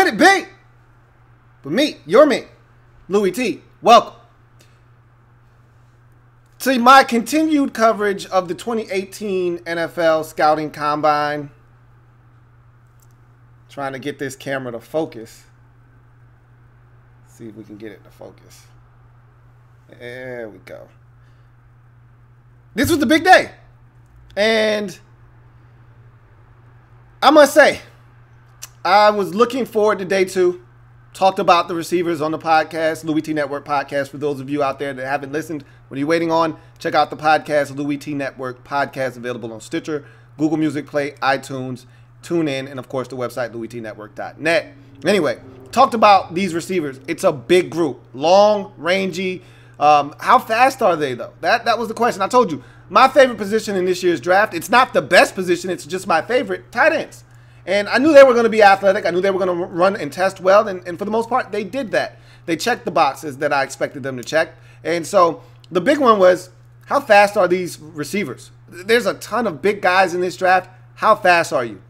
Let it be. But me, you're me, Louie T. Welcome to my continued coverage of the 2018 NFL Scouting Combine. Trying to get this camera to focus. See if we can get it to focus. There we go. This was the big day. And I must say, I was looking forward to day two. Talked about the receivers on the podcast, Louie T Network podcast. For those of you out there that haven't listened, what are you waiting on? Check out the podcast, Louie T Network podcast, available on Stitcher, Google Music Play, iTunes, TuneIn, and of course the website, louietnetwork.net. Anyway, talked about these receivers. It's a big group, long, rangy. How fast are they though? That was the question. I told you, my favorite position in this year's draft, it's not the best position, it's just my favorite, tight ends. And I knew they were going to be athletic. I knew they were going to run and test well. And for the most part, they did that. They checked the boxes that I expected them to check. And so the big one was, how fast are these receivers? There's a ton of big guys in this draft. How fast are you?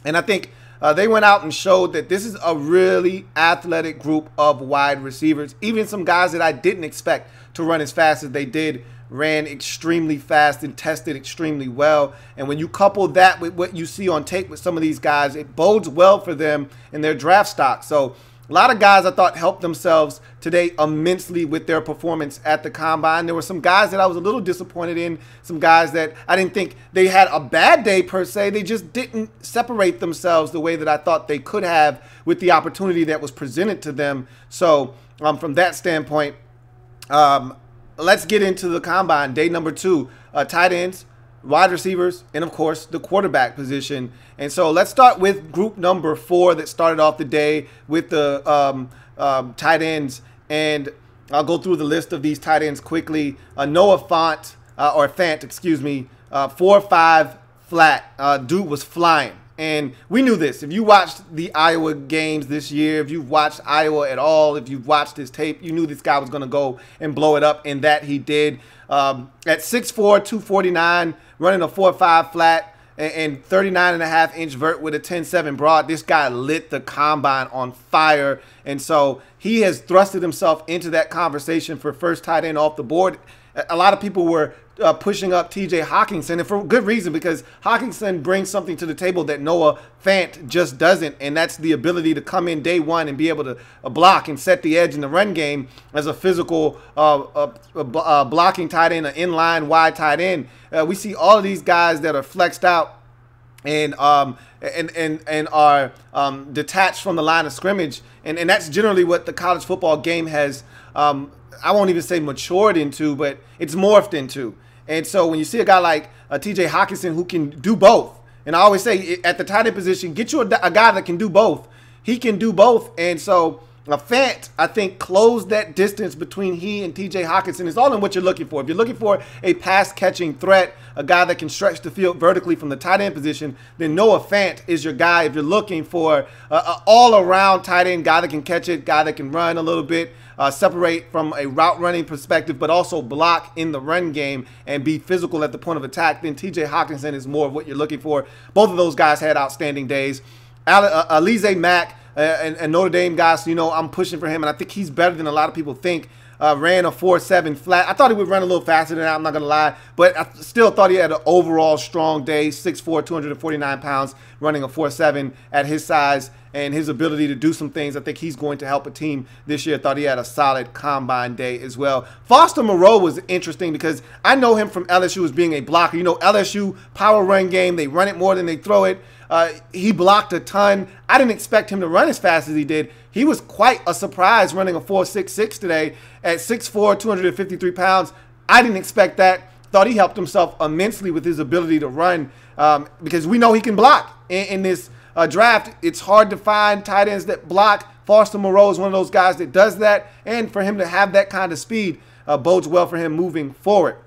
And I think they went out and showed that this is a really athletic group of wide receivers. Even some guys that I didn't expect to run as fast as they did ran extremely fast and tested extremely well. And when you couple that with what you see on tape with some of these guys, it bodes well for them in their draft stock. So a lot of guys I thought helped themselves today immensely with their performance at the Combine. There were some guys that I was a little disappointed in, some guys that I didn't think they had a bad day per se. They just didn't separate themselves the way that I thought they could have with the opportunity that was presented to them. So from that standpoint, let's get into the Combine. Day number two, tight ends, wide receivers, and of course the quarterback position. And so let's start with group number 4 that started off the day with the tight ends. And I'll go through the list of these tight ends quickly. Noah Fant, excuse me, 4.5 flat. Dude was flying. And we knew this. If you watched the Iowa games this year, if you've watched Iowa at all, if you've watched his tape, you knew this guy was going to go and blow it up, and that he did. At 6'4", 249, running a 4.5 flat and 39.5-inch vert with a 10.7 broad, this guy lit the Combine on fire. And so he has thrusted himself into that conversation for first tight end off the board. A lot of people were pushing up T.J. Hockenson, and for good reason, because Hockenson brings something to the table that Noah Fant just doesn't, and that's the ability to come in day one and be able to block and set the edge in the run game as a physical blocking tight end, an inline wide tight end. We see all of these guys that are flexed out and are detached from the line of scrimmage, and that's generally what the college football game has I won't even say matured into, but it's morphed into. And so when you see a guy like T.J. Hockenson who can do both, and I always say at the tight end position, get you a guy that can do both. He can do both. And so Fant, I think, closed that distance between he and T.J. Hockenson. It's all in what you're looking for. If you're looking for a pass-catching threat, a guy that can stretch the field vertically from the tight end position, then Noah Fant is your guy. If you're looking for an all-around tight end, guy that can catch it, guy that can run a little bit, separate from a route running perspective, but also block in the run game and be physical at the point of attack, then T.J. Hockenson is more of what you're looking for. Both of those guys had outstanding days. Alize Mack, and Notre Dame guys, you know, I'm pushing for him, and I think he's better than a lot of people think. Ran a 4.7 flat. I thought he would run a little faster than that, I'm not going to lie, but I still thought he had an overall strong day. 6'4", 249 pounds, running a 4.7 at his size and his ability to do some things. I think he's going to help a team this year. Thought he had a solid Combine day as well. Foster Moreau was interesting because I know him from LSU as being a blocker. You know, LSU power run game, they run it more than they throw it. He blocked a ton. I didn't expect him to run as fast as he did. He was quite a surprise running a 4.66 today at 6'4", 253 pounds. I didn't expect that. Thought he helped himself immensely with his ability to run because we know he can block. In this draft, it's hard to find tight ends that block. Foster Moreau is one of those guys that does that, and for him to have that kind of speed bodes well for him moving forward.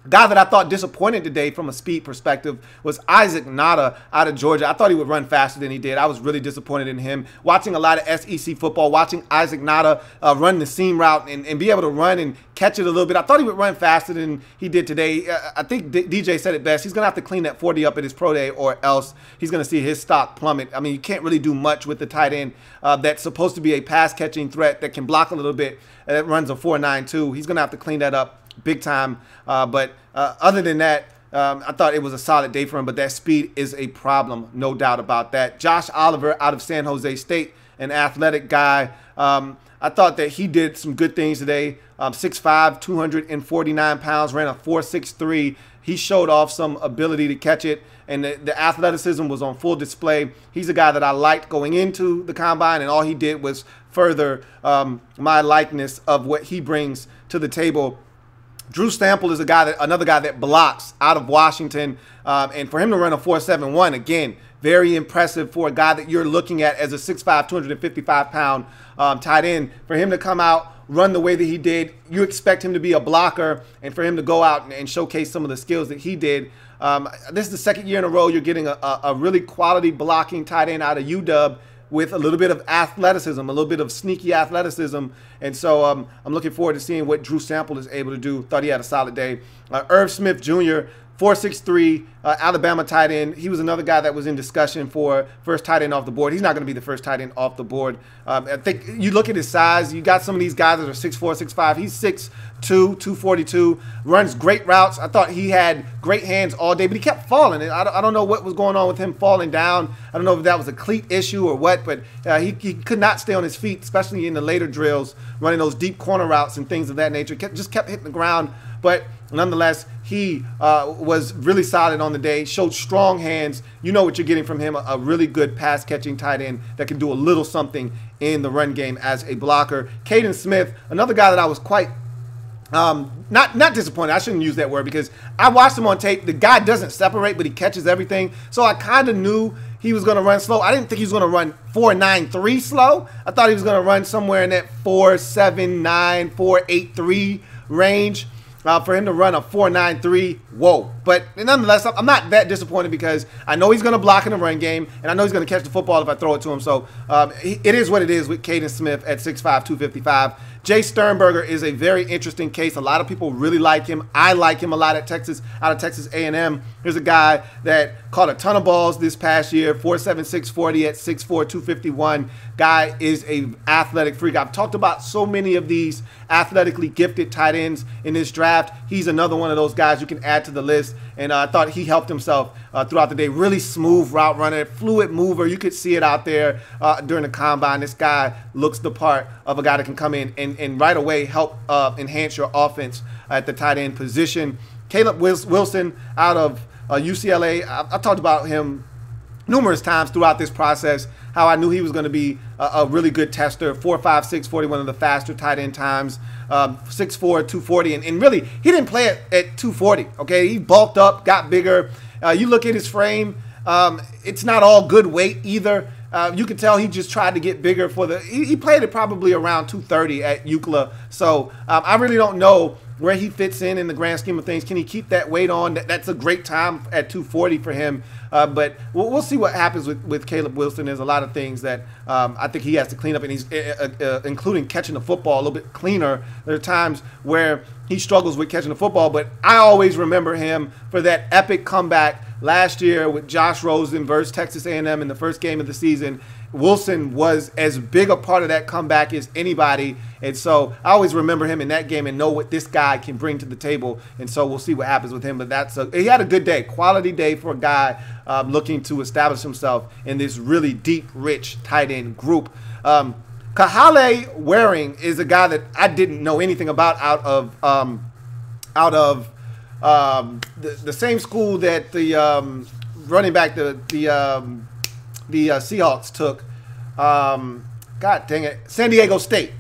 Guy that I thought disappointed today from a speed perspective was Isaac Nada out of Georgia. I thought he would run faster than he did. I was really disappointed in him. Watching a lot of SEC football, watching Isaac Nada run the seam route and be able to run and catch it a little bit. I thought he would run faster than he did today. I think DJ said it best. He's going to have to clean that 40 up at his pro day, or else he's going to see his stock plummet. I mean, you can't really do much with the tight end that's supposed to be a pass-catching threat that can block a little bit, that runs a 4.92. He's going to have to clean that up big time. But other than that, I thought it was a solid day for him, but that speed is a problem, no doubt about that. Josh Oliver out of San Jose State, an athletic guy. I thought that he did some good things today. 6'5", 249 pounds, ran a 4.63. He showed off some ability to catch it, and the athleticism was on full display. He's a guy that I liked going into the combine, and all he did was further my likeness of what he brings to the table. Drew Sample is another guy that blocks out of Washington, and for him to run a 4.71, again, very impressive for a guy that you're looking at as a 6'5", 255-pound tight end. For him to come out, run the way that he did, you expect him to be a blocker, and for him to go out and showcase some of the skills that he did. This is the second year in a row you're getting a really quality blocking tight end out of UW, with a little bit of athleticism, a little bit of sneaky athleticism. And so I'm looking forward to seeing what Drew Sample is able to do. Thought he had a solid day. Irv Smith Jr., 4'6", Alabama tight end. He was another guy that was in discussion for first tight end off the board. He's not going to be the first tight end off the board. I think you look at his size. You got some of these guys that are 6'4", 6'5". He's 6'2", 242. Runs great routes. I thought he had great hands all day, but he kept falling. I don't know what was going on with him falling down. I don't know if that was a cleat issue or what, but he could not stay on his feet, especially in the later drills, running those deep corner routes and things of that nature. Just kept hitting the ground, but nonetheless, he was really solid on the day, showed strong hands. You know what you're getting from him, a really good pass-catching tight end that can do a little something in the run game as a blocker. Caden Smith, another guy that I was quite not disappointed. I shouldn't use that word, because I watched him on tape. The guy doesn't separate, but he catches everything. So I kind of knew he was going to run slow. I didn't think he was going to run 4.93 slow. I thought he was going to run somewhere in that 4.79, 4.83 range. For him to run a 4.93, whoa. But nonetheless, I'm not that disappointed, because I know he's going to block in the run game, and I know he's going to catch the football if I throw it to him. So it is what it is with Caden Smith at 6'5", 255. Jay Sternberger is a very interesting case. A lot of people really like him. I like him a lot at Texas, out of Texas A&M. Here's a guy that caught a ton of balls this past year, 4.76 40 at 6'4", 251. Guy is a athletic freak. I've talked about so many of these athletically gifted tight ends in this draft. He's another one of those guys you can add to the list, and I thought he helped himself throughout the day. Really smooth route runner, fluid mover. You could see it out there during the combine. This guy looks the part of a guy that can come in and right away help enhance your offense at the tight end position. Caleb Wilson out of UCLA. I talked about him numerous times throughout this process, how I knew he was going to be a really good tester. 4.56 40, one of the faster tight end times. 6'4", 240, and really he didn't play at 240. Okay, he bulked up, got bigger. You look at his frame, it's not all good weight either. You can tell he just tried to get bigger for the. He played it probably around 230 at UCLA. So I really don't know where he fits in the grand scheme of things. Can he keep that weight on? That's a great time at 240 for him. But we'll see what happens with Caleb Wilson. There's a lot of things that I think he has to clean up, and he's including catching the football a little bit cleaner. There are times where he struggles with catching the football, but I always remember him for that epic comeback last year with Josh Rosen versus Texas A&M in the first game of the season. Wilson was as big a part of that comeback as anybody, and so I always remember him in that game and know what this guy can bring to the table, and so we'll see what happens with him. But he had a good day, quality day for a guy looking to establish himself in this really deep, rich tight end group. Kahale Waring is a guy that I didn't know anything about out of the same school that the running back the Seahawks took. God dang it, San Diego State.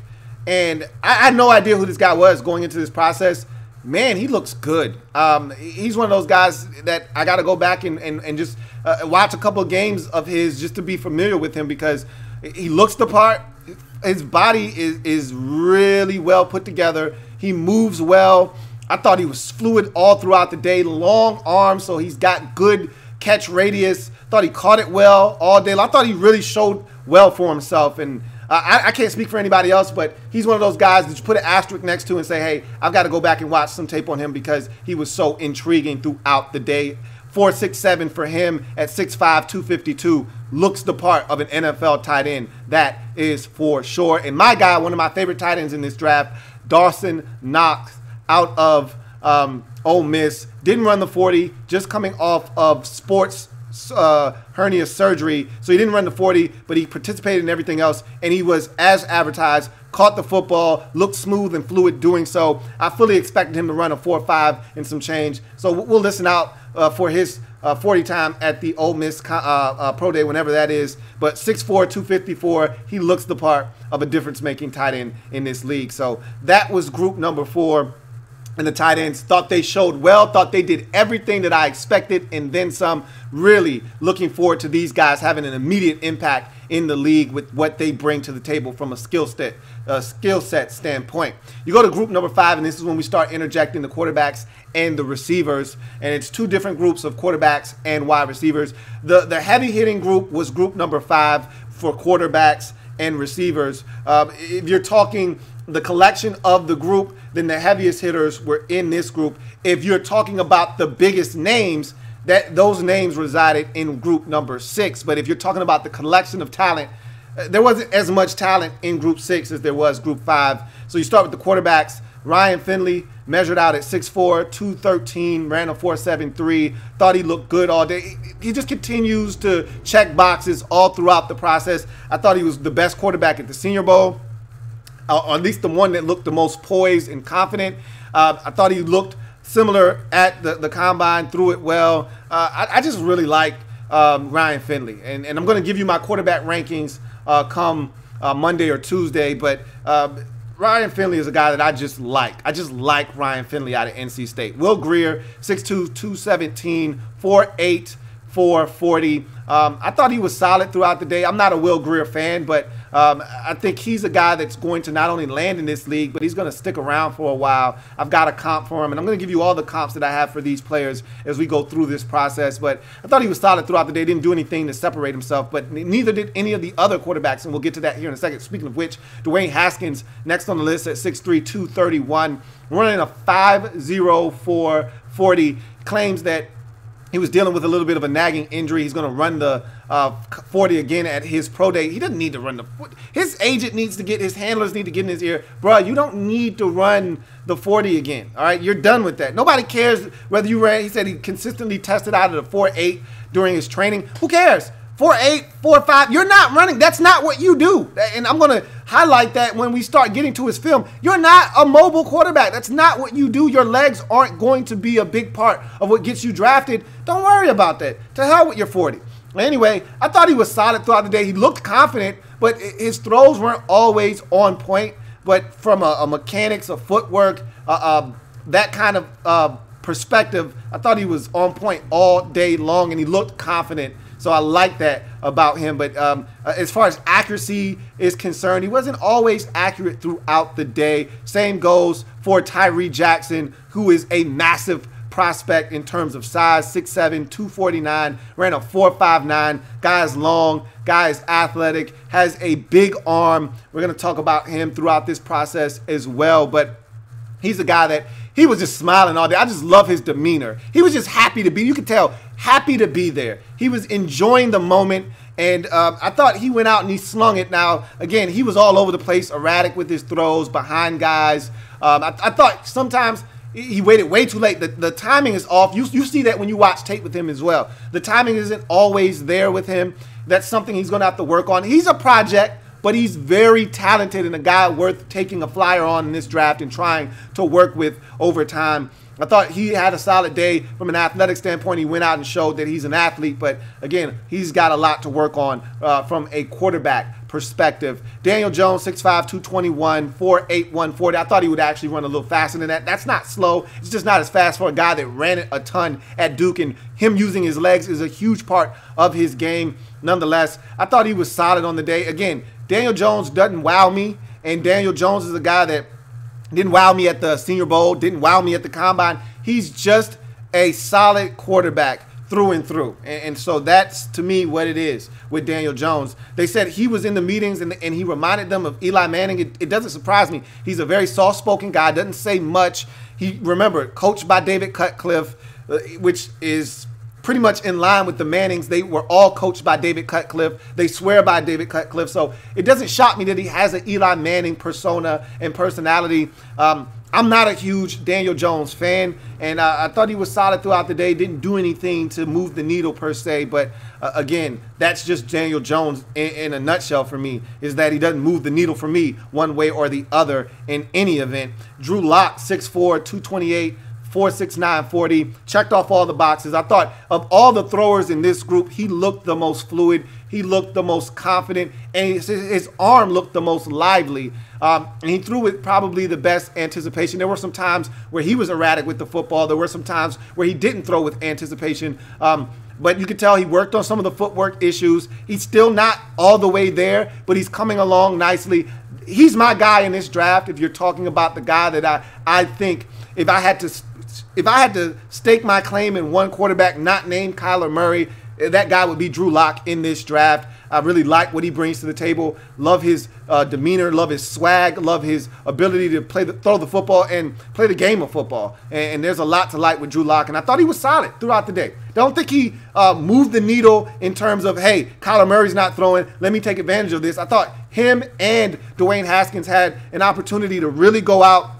And I had no idea who this guy was going into this process. Man, he looks good. He's one of those guys that I got to go back and just watch a couple of games of his just to be familiar with him, because he looks the part. His body is really well put together. He moves well. I thought he was fluid all throughout the day. Long arms, so he's got good catch radius. Thought he caught it well all day. I thought he really showed well for himself. And I can't speak for anybody else, but he's one of those guys that you put an asterisk next to and say, hey, I've got to go back and watch some tape on him because he was so intriguing throughout the day. 4.67 for him at 6'5", 252. Looks the part of an NFL tight end. That is for sure. And my guy, one of my favorite tight ends in this draft, Dawson Knox out of Ole Miss. Didn't run the 40, just coming off of sports hernia surgery. So he didn't run the 40, but he participated in everything else. And he was, as advertised, caught the football, looked smooth and fluid doing so. I fully expected him to run a 4.5 and some change. So we'll listen out for his 40 time at the Ole Miss Pro Day, whenever that is. But 6'4", 254, he looks the part of a difference-making tight end in this league. So that was group number 4. And the tight ends thought they showed well, thought they did everything that I expected and then some. Really looking forward to these guys having an immediate impact in the league with what they bring to the table from a skill set standpoint. You go to group number 5, and this is when we start interjecting the quarterbacks and the receivers. And it's 2 different groups of quarterbacks and wide receivers. The heavy-hitting group was group number 5 for quarterbacks and receivers. If you're talking the collection of the group, then the heaviest hitters were in this group. If you're talking about the biggest names, those names resided in group number 6. But if you're talking about the collection of talent, there wasn't as much talent in group 6 as there was group 5. So you start with the quarterbacks. Ryan Finley measured out at 6'4", 213, ran a 4.73. Thought he looked good all day. He just continues to check boxes all throughout the process. I thought he was the best quarterback at the Senior Bowl. Or at least the one that looked the most poised and confident. I thought he looked similar at the combine, threw it well. I just really like Ryan Finley. And I'm going to give you my quarterback rankings come Monday or Tuesday. But Ryan Finley is a guy that I just like. I just like Ryan Finley out of NC State. Will Grier, 6'2", 217, 4'8", 440. I thought he was solid throughout the day. I'm not a Will Grier fan, but I think he's a guy that's going to not only land in this league, but he's going to stick around for a while. I've got a comp for him, and I'm going to give you all the comps that I have for these players as we go through this process. But I thought he was solid throughout the day. Didn't do anything to separate himself, but neither did any of the other quarterbacks, and we'll get to that here in a second. Speaking of which, Dwayne Haskins, next on the list at 6'3", 231, running a 5.04 40, claims that he was dealing with a little bit of a nagging injury. He's going to run the 40 again at his pro day. He doesn't need to run the 40. His agent needs to get, his handlers need to get in his ear. Bro, you don't need to run the 40 again. All right, you're done with that. Nobody cares whether you ran. He said he consistently tested out of the 4.8 during his training. Who cares? 4.8, 4.5. You're not running. That's not what you do. And I'm going to highlight that when we start getting to his film. You're not a mobile quarterback. That's not what you do. Your legs aren't going to be a big part of what gets you drafted. Don't worry about that. To hell with your 40. Anyway, I thought he was solid throughout the day. He looked confident, but his throws weren't always on point. But from a mechanics, a footwork, that kind of perspective, I thought he was on point all day long, and he looked confident. So I like that about him. But as far as accuracy is concerned, he wasn't always accurate throughout the day. Same goes for Tyree Jackson, who is a massive prospect in terms of size, 6'7", 249, ran a 4.59. Guy is long, guy is athletic, has a big arm. We're going to talk about him throughout this process as well. But he's a guy that he was just smiling all day. I just love his demeanor. He was just happy to be, you could tell, happy to be there. He was enjoying the moment, and I thought he went out and he slung it. Now, again, he was all over the place, erratic with his throws, behind guys. I thought sometimes he waited way too late. The timing is off. You see that when you watch tape with him as well. The timing isn't always there with him. That's something he's going to have to work on. He's a project, but he's very talented and a guy worth taking a flyer on in this draft and trying to work with over time. I thought he had a solid day from an athletic standpoint. He went out and showed that he's an athlete, but again, he's got a lot to work on from a quarterback perspective. Daniel Jones, 6'5", 221, 4'8", 140. I thought he would actually run a little faster than that. That's not slow. It's just not as fast for a guy that ran it a ton at Duke, and him using his legs is a huge part of his game. Nonetheless, I thought he was solid on the day. Again, Daniel Jones doesn't wow me, and Daniel Jones is a guy that Didn't wow me at the Senior Bowl. Didn't wow me at the Combine. He's just a solid quarterback through and through. And so that's, to me, what it is with Daniel Jones. They said he was in the meetings and he reminded them of Eli Manning. It doesn't surprise me. He's a very soft-spoken guy, doesn't say much. Remember, coached by David Cutcliffe, which is pretty much in line with the Mannings. They were all coached by David Cutcliffe. They swear by David Cutcliffe. So it doesn't shock me that he has an Eli Manning persona and personality. I'm not a huge Daniel Jones fan, and I thought he was solid throughout the day. Didn't do anything to move the needle per se, but again, that's just Daniel Jones in a nutshell for me, is that he doesn't move the needle for me one way or the other in any event. Drew Lock, 6'4", 228, 4.69 40, checked off all the boxes. I thought of all the throwers in this group, he looked the most fluid, he looked the most confident, and his arm looked the most lively. And he threw with probably the best anticipation. There were some times where he was erratic with the football. There were some times where he didn't throw with anticipation. But you could tell he worked on some of the footwork issues. He's still not all the way there, but he's coming along nicely. He's my guy in this draft. If you're talking about the guy that I think if I had to stake my claim in one quarterback not named Kyler Murray, that guy would be Drew Lock in this draft. I really like what he brings to the table. Love his demeanor, love his swag, love his ability to throw the football and play the game of football. And there's a lot to like with Drew Lock. And I thought he was solid throughout the day. Don't think he moved the needle in terms of, hey, Kyler Murray's not throwing, let me take advantage of this. I thought him and Dwayne Haskins had an opportunity to really go out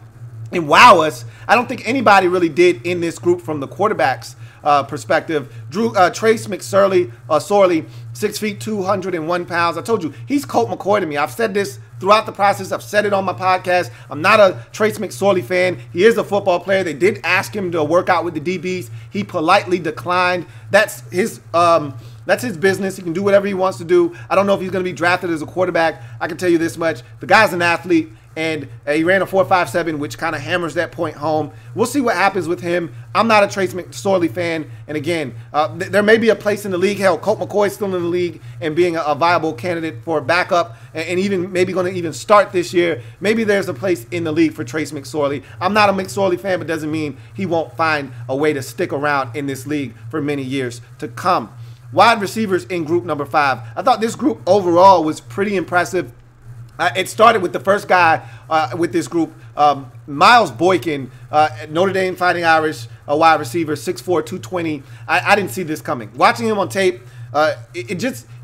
and wow us. I don't think anybody really did in this group from the quarterbacks perspective. Trace McSorley, 6 feet, 201 pounds. I told you, he's Colt McCoy to me. I've said this throughout the process. I've said it on my podcast. I'm not a Trace McSorley fan. He is a football player. They did ask him to work out with the DBs. He politely declined. That's his business. He can do whatever he wants to do. I don't know if he's going to be drafted as a quarterback. I can tell you this much. The guy's an athlete. And he ran a 4.57, which kind of hammers that point home. We'll see what happens with him. I'm not a Trace McSorley fan. And again, there may be a place in the league. Hell, Colt McCoy is still in the league and being a viable candidate for a backup and even maybe going to even start this year. Maybe there's a place in the league for Trace McSorley. I'm not a McSorley fan, but doesn't mean he won't find a way to stick around in this league for many years to come. Wide receivers in group number 5. I thought this group overall was pretty impressive. It started with the first guy with this group, Miles Boykin, Notre Dame Fighting Irish, a wide receiver, 6'4", 220. I didn't see this coming. Watching him on tape,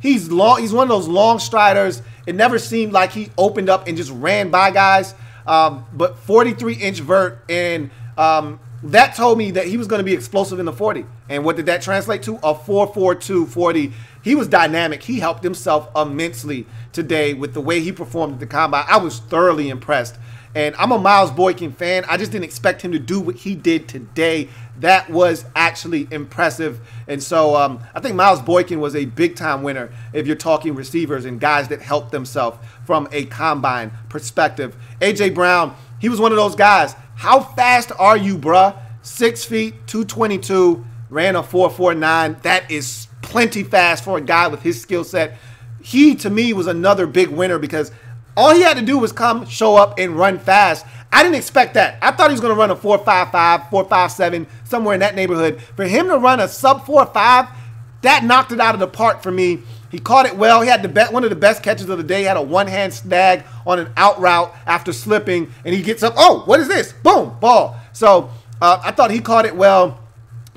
he's long. He's one of those long striders. It never seemed like he opened up and just ran by guys. But 43-inch vert, and that told me that he was going to be explosive in the 40. And what did that translate to? A 4.42 40. He was dynamic. He helped himself immensely today with the way he performed at the Combine. I was thoroughly impressed. And I'm a Miles Boykin fan. I just didn't expect him to do what he did today. That was actually impressive. And so I think Miles Boykin was a big-time winner if you're talking receivers and guys that helped themselves from a Combine perspective. A.J. Brown, he was one of those guys. How fast are you, bruh? 6 feet, 222, ran a 4.49. That is plenty fast for a guy with his skill set. He, to me, was another big winner because all he had to do was come, show up, and run fast. I didn't expect that. I thought he was going to run a 4.55, 4.57, somewhere in that neighborhood. For him to run a sub 4.5, that knocked it out of the park for me. He caught it well. He had one of the best catches of the day. He had a one-hand snag on an out route after slipping, and he gets up. Oh, what is this? Boom, ball. So I thought he caught it well.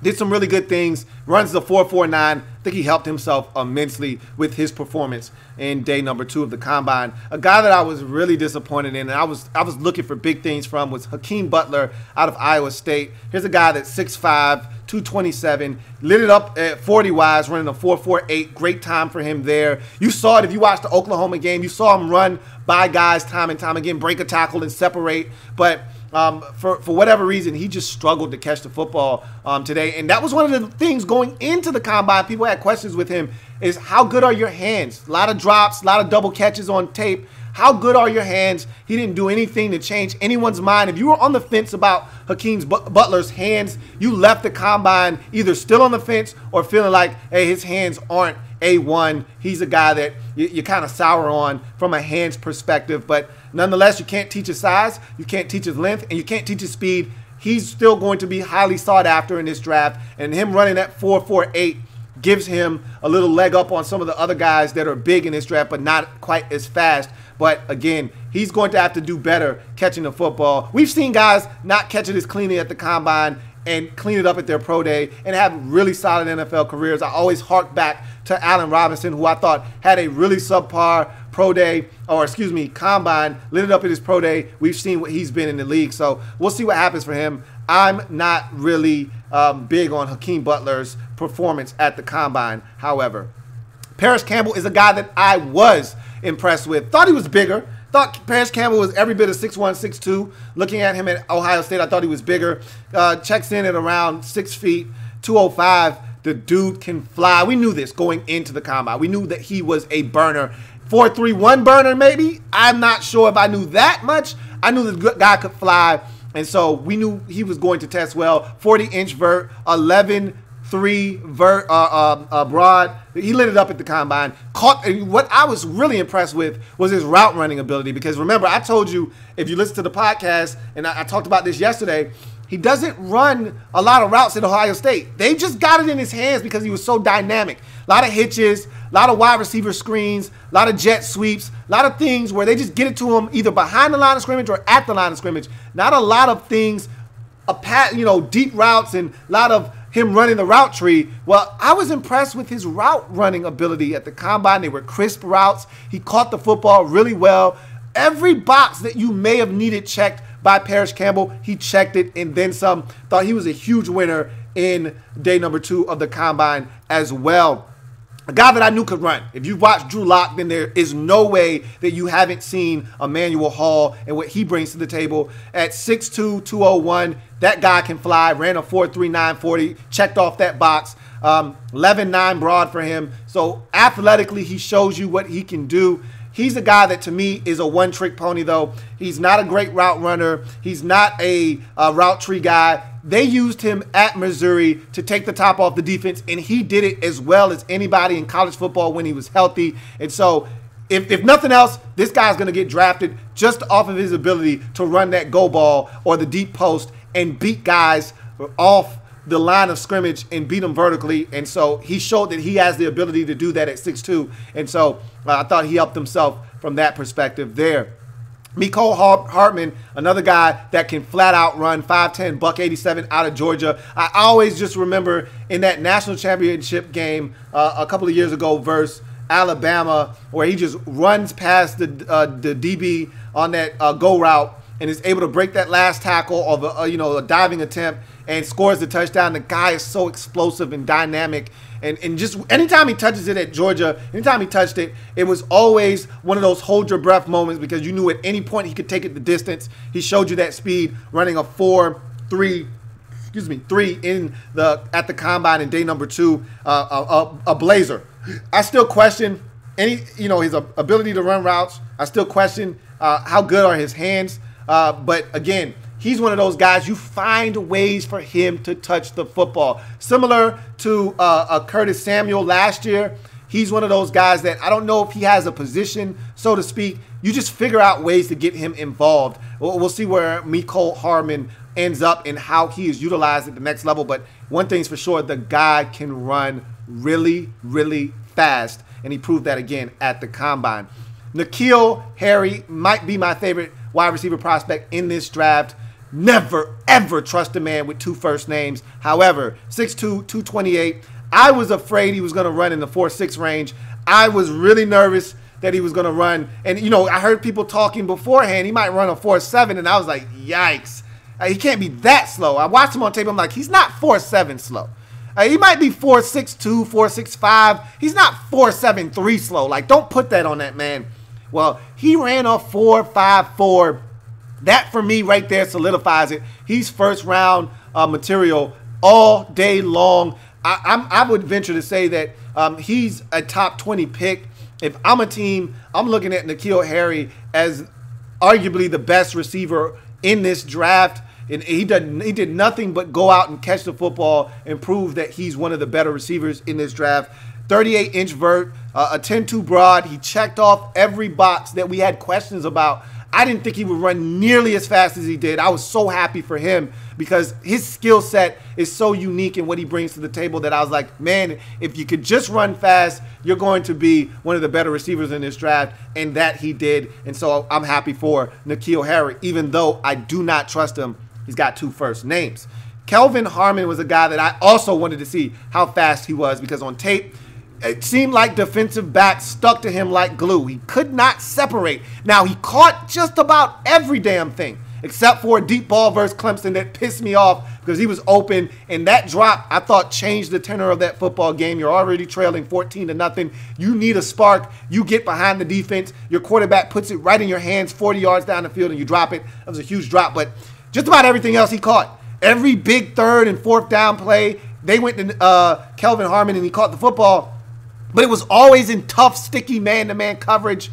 Did some really good things. Runs the 4.49. I think he helped himself immensely with his performance in day number 2 of the Combine. A guy that I was really disappointed in, and I was looking for big things from, was Hakeem Butler out of Iowa State. Here's a guy that's 6'5", 227, lit it up at 40 wise, running a 4.48. Great time for him there. You saw it if you watched the Oklahoma game. You saw him run by guys time and time again, break a tackle and separate. But for whatever reason, he just struggled to catch the football today. And that was one of the things going into the Combine. People had questions with him, is how good are your hands? A lot of drops, a lot of double catches on tape. How good are your hands? He didn't do anything to change anyone's mind. If you were on the fence about Hakeem Butler's hands, you left the Combine either still on the fence or feeling like, hey, his hands aren't A1. He's a guy that you kind of sour on from a hands perspective, but nonetheless, you can't teach his size, you can't teach his length, and you can't teach his speed. He's still going to be highly sought after in this draft, and him running that 4.48 gives him a little leg up on some of the other guys that are big in this draft, but not quite as fast. But again, he's going to have to do better catching the football. We've seen guys not catch it as cleanly at the combine and clean it up at their pro day and have really solid NFL careers. I always hark back to Allen Robinson, who I thought had a really subpar pro day, or excuse me, combine, lit it up at his pro day. We've seen what he's been in the league, so we'll see what happens for him. I'm not really big on Hakeem Butler's performance at the combine, however. Paris Campbell is a guy that I was impressed with. Thought he was bigger. Thought Paris Campbell was every bit of 6'1", 6'2". Looking at him at Ohio State, I thought he was bigger. Checks in at around 6 feet, 205. The dude can fly. We knew this going into the combine. We knew that he was a burner. 4.31 burner maybe? I'm not sure if I knew that much. I knew the guy could fly, and so we knew he was going to test well. 40-inch vert, 11.3 vert broad. He lit it up at the combine. What I was really impressed with was his route running ability, because remember, I told you, if you listen to the podcast, and I talked about this yesterday, he doesn't run a lot of routes at Ohio State. They just got it in his hands because he was so dynamic. A lot of hitches, a lot of wide receiver screens, a lot of jet sweeps, a lot of things where they just get it to him either behind the line of scrimmage or at the line of scrimmage. Not a lot of things, deep routes, and a lot of him running the route tree. Well, I was impressed with his route running ability at the combine. They were crisp routes. He caught the football really well. Every box that you may have needed checked by Paris Campbell, he checked it and then some. Thought he was a huge winner in day number 2 of the combine as well. A guy that I knew could run. If you've watched Drew Lock, then there is no way that you haven't seen Emmanuel Hall and what he brings to the table. At 6'2", 201, that guy can fly. Ran a 4.39 40, checked off that box. 11.9 broad for him. So athletically, he shows you what he can do. He's a guy that, to me, is a one-trick pony, though. He's not a great route runner. He's not a route tree guy. They used him at Missouri to take the top off the defense, and he did it as well as anybody in college football when he was healthy. And so, if nothing else, this guy's going to get drafted just off of his ability to run that go ball or the deep post and beat guys off the line of scrimmage and beat them vertically. And so he showed that he has the ability to do that at 6'2". And so I thought he helped himself from that perspective there. Mecole Hardman, another guy that can flat out run, 5'10", buck 87 out of Georgia. I always just remember in that national championship game a couple of years ago versus Alabama, where he just runs past the DB on that go route and is able to break that last tackle of a diving attempt and scores the touchdown. The guy is so explosive and dynamic. And just anytime he touches it at Georgia, anytime he touched it, it was always one of those hold your breath moments, because you knew at any point he could take it the distance. He showed you that speed, running a 4.3 at the combine in day number 2, a blazer. I still question his ability to run routes. I still question how good are his hands. But again, he's one of those guys, you find ways for him to touch the football. Similar to Curtis Samuel last year, he's one of those guys that I don't know if he has a position, so to speak. You just figure out ways to get him involved. We'll see where Mecole Hardman ends up and how he is utilized at the next level. But one thing's for sure, the guy can run really, really fast, and he proved that again at the combine. N'Keal Harry might be my favorite wide receiver prospect in this draft. Never, ever trust a man with 2 first names. However, 6'2", 228. I was afraid he was going to run in the 4.6 range. I was really nervous that he was going to run. And, I heard people talking beforehand. He might run a 4.7, and I was like, yikes. He can't be that slow. I watched him on tape. I'm like, he's not 4.7 slow. He might be 4.62, 4.65. He's not 4.73 slow. Like, don't put that on that man. Well, he ran a 4.54. That, for me, right there solidifies it. He's first-round material all day long. I would venture to say that he's a top 20 pick. If I'm a team, I'm looking at N'Keal Harry as arguably the best receiver in this draft. And he did nothing but go out and catch the football and prove that he's one of the better receivers in this draft. 38-inch vert, a 10-2 broad. He checked off every box that we had questions about. I didn't think he would run nearly as fast as he did. I was so happy for him because his skill set is so unique in what he brings to the table that I was like, man, if you could just run fast, you're going to be one of the better receivers in this draft, and that he did. And so I'm happy for N'Keal Harry, even though I do not trust him. He's got 2 first names. Kelvin Harmon was a guy that I also wanted to see how fast he was because on tape, it seemed like defensive backs stuck to him like glue. He could not separate. Now, he caught just about every damn thing except for a deep ball versus Clemson that pissed me off because he was open. And that drop, I thought, changed the tenor of that football game. You're already trailing 14-0. You need a spark. You get behind the defense. Your quarterback puts it right in your hands 40 yards down the field and you drop it. That was a huge drop. But just about everything else he caught. Every big 3rd and 4th down play, they went to Kelvin Harmon and he caught the football. But it was always in tough, sticky man-to-man coverage.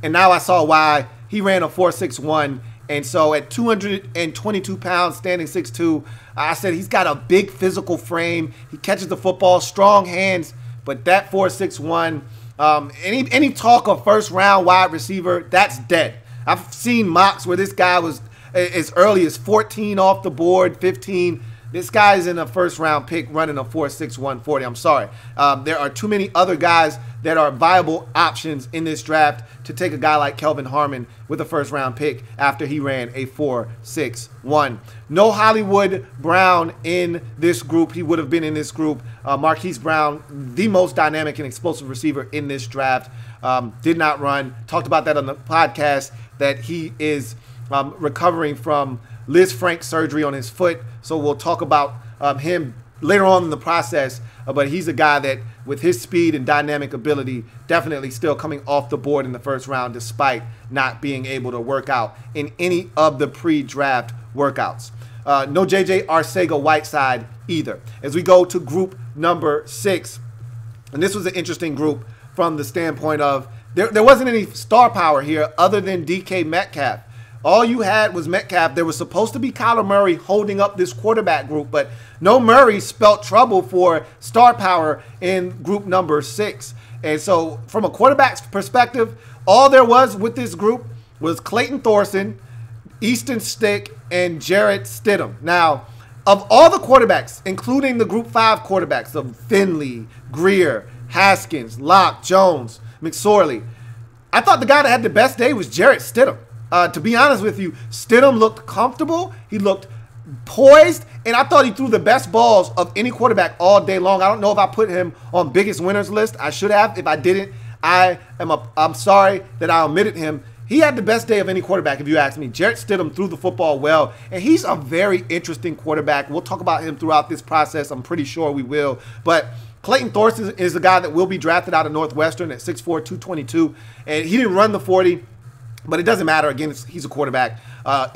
And now I saw why. He ran a 4.61. And so at 222 pounds, standing 6'2", I said he's got a big physical frame. He catches the football, strong hands. But that 4.61, any talk of first-round wide receiver, that's dead. I've seen mocks where this guy was as early as 14 off the board, 15. This guy's in a first-round pick running a 4.61 40. I'm sorry. There are too many other guys that are viable options in this draft to take a guy like Kelvin Harmon with a first-round pick after he ran a 4.61. No Hollywood Brown in this group. He would have been in this group. Marquise Brown, the most dynamic and explosive receiver in this draft, did not run. Talked about that on the podcast, that he is recovering from Liz Frank surgery on his foot. So we'll talk about him later on in the process. But he's a guy that, with his speed and dynamic ability, definitely still coming off the board in the first round despite not being able to work out in any of the pre-draft workouts. No J.J. Arcega-Whiteside either. As we go to group number 6, and this was an interesting group from the standpoint of there wasn't any star power here other than DK Metcalf. All you had was Metcalf. There was supposed to be Kyler Murray holding up this quarterback group, but no Murray spelt trouble for star power in group number 6. And so from a quarterback's perspective, all there was with this group was Clayton Thorson, Easton Stick, and Jarrett Stidham. Now, of all the quarterbacks, including the group 5 quarterbacks of Finley, Greer, Haskins, Locke, Jones, McSorley, I thought the guy that had the best day was Jarrett Stidham. To be honest with you, Stidham looked comfortable. He looked poised, and I thought he threw the best balls of any quarterback all day long. I don't know if I put him on biggest winners list. I should have. If I didn't, I'm sorry that I omitted him. He had the best day of any quarterback, if you ask me. Jarrett Stidham threw the football well, and he's a very interesting quarterback. We'll talk about him throughout this process. I'm pretty sure we will. But Clayton Thorson is a guy that will be drafted out of Northwestern at 6'4", 222, and he didn't run the 40. But it doesn't matter. Again, he's a quarterback.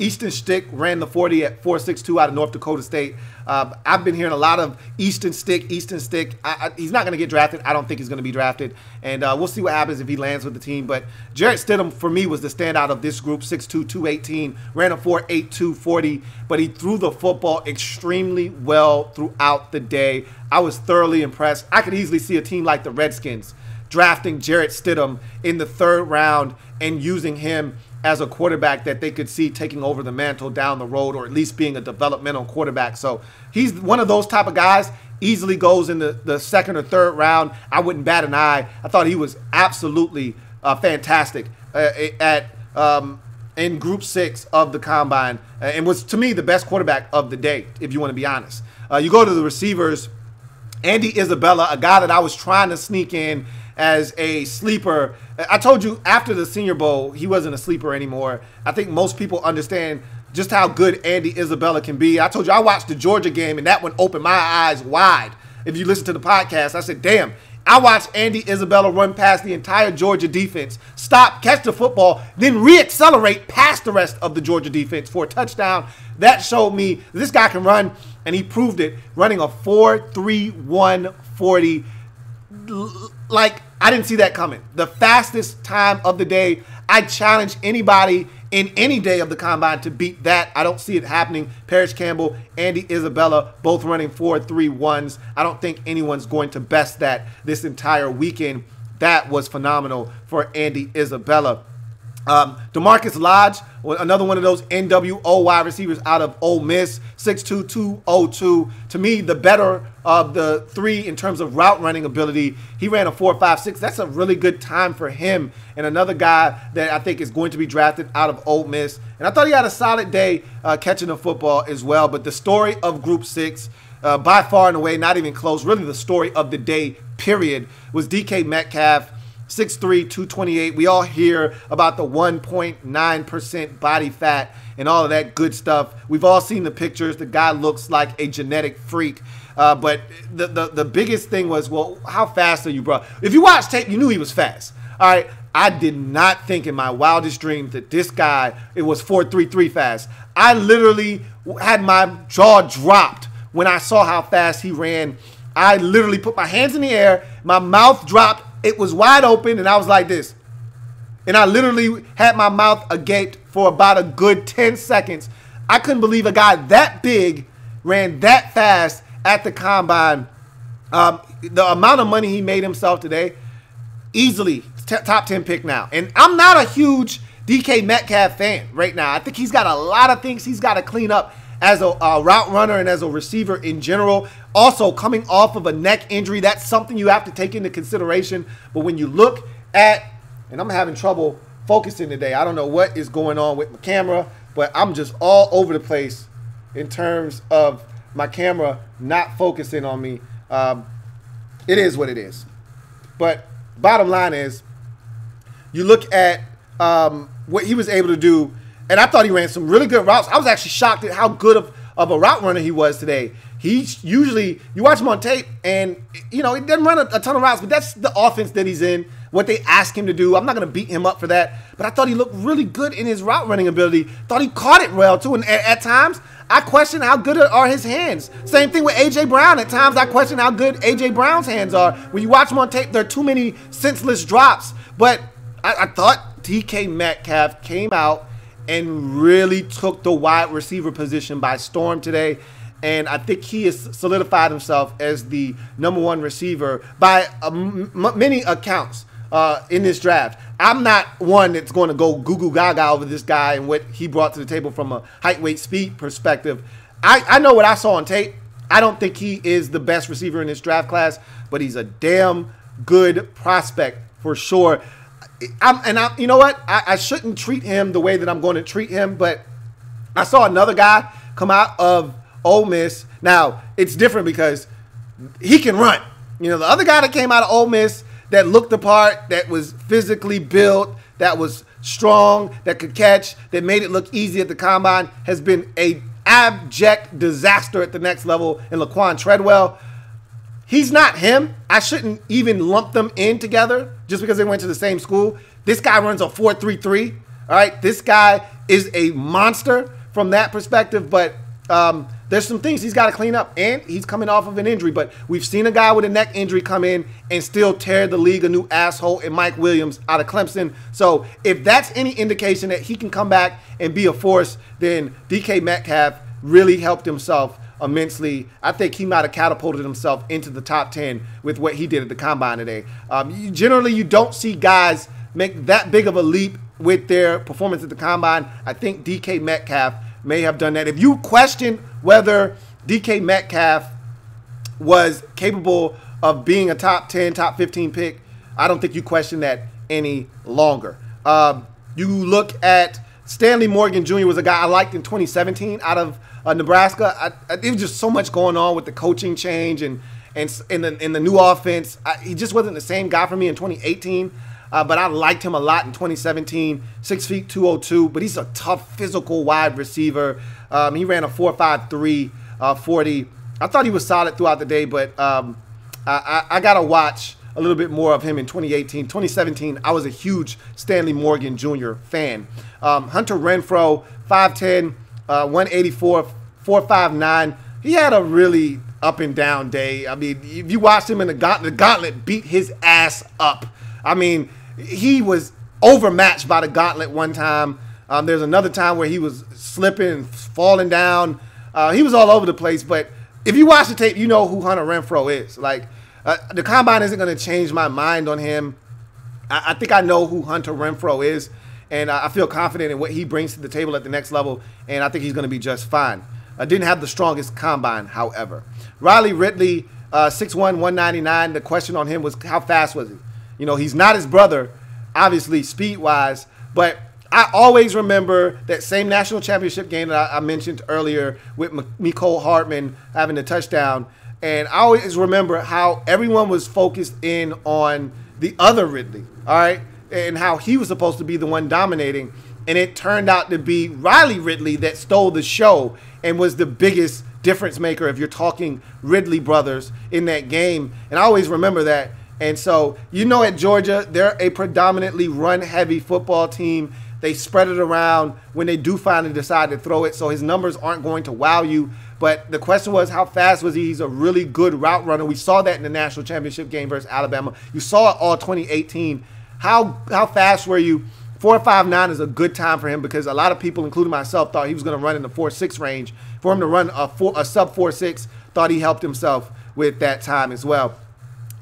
Easton Stick ran the 40 at 4.62 out of North Dakota State. I've been hearing a lot of Easton Stick. He's not going to get drafted. I don't think he's going to be drafted. And we'll see what happens if he lands with the team. But Jarrett Stidham, for me, was the standout of this group. 6'2", 218, ran a 4.82 40. But he threw the football extremely well throughout the day. I was thoroughly impressed. I could easily see a team like the Redskins drafting Jarrett Stidham in the 3rd round and using him as a quarterback that they could see taking over the mantle down the road, or at least being a developmental quarterback. So he's one of those type of guys, easily goes in the 2nd or 3rd round. I wouldn't bat an eye. I thought he was absolutely fantastic in group 6 of the combine, and was, to me, the best quarterback of the day, if you want to be honest. You go to the receivers, Andy Isabella, a guy that I was trying to sneak in as a sleeper. I told you after the Senior Bowl, he wasn't a sleeper anymore. I think most people understand just how good Andy Isabella can be. I told you I watched the Georgia game, and that one opened my eyes wide. If you listen to the podcast, I said, damn, I watched Andy Isabella run past the entire Georgia defense, stop, catch the football, then reaccelerate past the rest of the Georgia defense for a touchdown. That showed me this guy can run, and he proved it, running a 4.31 40. Like, I didn't see that coming. The fastest time of the day. I challenge anybody in any day of the combine to beat that. I don't see it happening. Parrish Campbell, Andy Isabella, both running 4.31s. I don't think anyone's going to best that this entire weekend. That was phenomenal for Andy Isabella. DeMarcus Lodge, another one of those NWO wide receivers out of Ole Miss, 6'2", 202. To me, the better of the three in terms of route running ability. He ran a 4.56. That's a really good time for him. And another guy that I think is going to be drafted out of Ole Miss. And I thought he had a solid day catching the football as well. But the story of Group 6, by far and away, not even close, really the story of the day, period, was DK Metcalf. 6'3", 228. We all hear about the 1.9% body fat and all of that good stuff. We've all seen the pictures. The guy looks like a genetic freak. But the biggest thing was, well, how fast are you, bro? If you watch tape, you knew he was fast. All right. I did not think in my wildest dreams that this guy, it was 4.33 fast. I literally had my jaw dropped when I saw how fast he ran. I literally put my hands in the air. My mouth dropped. It was wide open, and I was like this. And I literally had my mouth agape for about a good 10 seconds. I couldn't believe a guy that big ran that fast at the combine. The amount of money he made himself today, easily top 10 pick now. And I'm not a huge DK Metcalf fan right now. I think he's got a lot of things he's got to clean up as a route runner and as a receiver in general. Also, coming off of a neck injury, that's something you have to take into consideration. But when you look at, and I'm having trouble focusing today. I don't know what is going on with my camera, but I'm just all over the place in terms of my camera not focusing on me. It is what it is. But bottom line is, you look at what he was able to do, and I thought he ran some really good routes. I was actually shocked at how good of a route runner he was today. He's usually, you watch him on tape, and, you know, he doesn't run a ton of routes, but that's the offense that he's in, what they ask him to do. I'm not going to beat him up for that, but I thought he looked really good in his route running ability. Thought he caught it well, too, and at times, I question how good are his hands. Same thing with A.J. Brown. At times, I question how good A.J. Brown's hands are. When you watch him on tape, there are too many senseless drops, but I thought DK Metcalf came out and really took the wide receiver position by storm today. And I think he has solidified himself as the #1 receiver by many accounts in this draft. I'm not one that's going to go goo gaga over this guy and what he brought to the table from a height, weight, speed perspective. I know what I saw on tape. I don't think he is the best receiver in this draft class, but he's a damn good prospect for sure. You know what? I shouldn't treat him the way that I'm going to treat him, but I saw another guy come out of Ole Miss. Now, it's different because he can run. You know, the other guy that came out of Ole Miss that looked the part, that was physically built, that was strong, that could catch, that made it look easy at the combine, has been a abject disaster at the next level in Laquan Treadwell. He's not him. I shouldn't even lump them in together just because they went to the same school. This guy runs a 4.33. All right, this guy is a monster from that perspective, but there's some things he's got to clean up, and he's coming off of an injury. But we've seen a guy with a neck injury come in and still tear the league a new asshole in Mike Williams out of Clemson. So if that's any indication that he can come back and be a force, then DK Metcalf really helped himself immensely. I think he might have catapulted himself into the top 10 with what he did at the combine today. Generally, you don't see guys make that big of a leap with their performance at the combine. I think DK Metcalf may have done that. If you question whether DK Metcalf was capable of being a top 10, top 15 pick, I don't think you question that any longer. You look at Stanley Morgan Jr. was a guy I liked in 2017 out of Nebraska. There was just so much going on with the coaching change and in the new offense. He just wasn't the same guy for me in 2018. But I liked him a lot in 2017, 6 feet, 202, but he's a tough, physical wide receiver. He ran a 4.53 40. I thought he was solid throughout the day, but I got to watch a little bit more of him in 2018. 2017, I was a huge Stanley Morgan Jr. fan. Hunter Renfrow, 5'10", 184, 4.59. He had a really up and down day. I mean, if you watched him in the gauntlet beat his ass up. I mean, he was overmatched by the gauntlet one time. There's another time where he was slipping and falling down. He was all over the place. But if you watch the tape, you know who Hunter Renfrow is. Like, the combine isn't going to change my mind on him. I think I know who Hunter Renfrow is, and I feel confident in what he brings to the table at the next level, and I think he's going to be just fine. Didn't have the strongest combine, however. Riley Ridley, 6'1", 199. The question on him was how fast was he? You know, he's not his brother, obviously, speed-wise, but I always remember that same national championship game that I mentioned earlier with Mecole Hardman having the touchdown, and I always remember how everyone was focused in on the other Ridley, all right, and how he was supposed to be the one dominating, and it turned out to be Riley Ridley that stole the show and was the biggest difference maker if you're talking Ridley brothers in that game, and I always remember that. And so, you know, at Georgia, they're a predominantly run-heavy football team. They spread it around when they do finally decide to throw it, so his numbers aren't going to wow you. But the question was, how fast was he? He's a really good route runner. We saw that in the national championship game versus Alabama. You saw it all 2018. How fast were you? 4.59 is a good time for him because a lot of people, including myself, thought he was going to run in the 4.6 range. For him to run a sub 4.6, thought he helped himself with that time as well.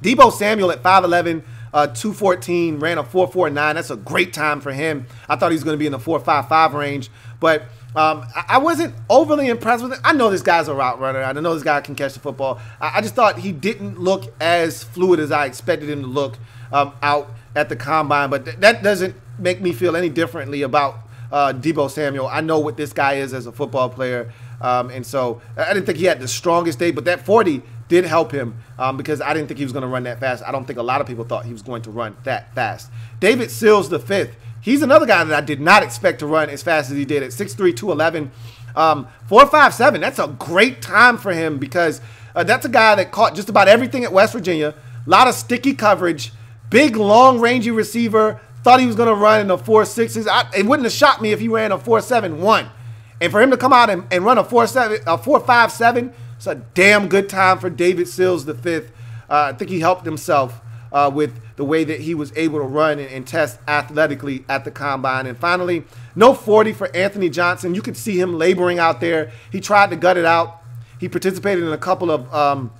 Deebo Samuel at 5'11", 214, ran a 4.49. That's a great time for him. I thought he was going to be in the 4.55 range, but I wasn't overly impressed with it. I know this guy's a route runner. I know this guy can catch the football. I just thought he didn't look as fluid as I expected him to look out at the combine, but that doesn't make me feel any differently about Deebo Samuel. I know what this guy is as a football player, and so I didn't think he had the strongest day, but that 40 did help him because I didn't think he was going to run that fast. I don't think a lot of people thought he was going to run that fast. David Sills V, he's another guy that I did not expect to run as fast as he did at 6'3", 211, 4.57. That's a great time for him because that's a guy that caught just about everything at West Virginia. A lot of sticky coverage, big, long, rangy receiver. Thought he was going to run in the 4.6s. It wouldn't have shocked me if he ran a 4.71. And for him to come out and run a 4.57, it's a damn good time for David Sills V. I think he helped himself with the way that he was able to run and test athletically at the combine. And finally, no 40 for Anthony Johnson. You could see him laboring out there. He tried to gut it out. He participated in a couple of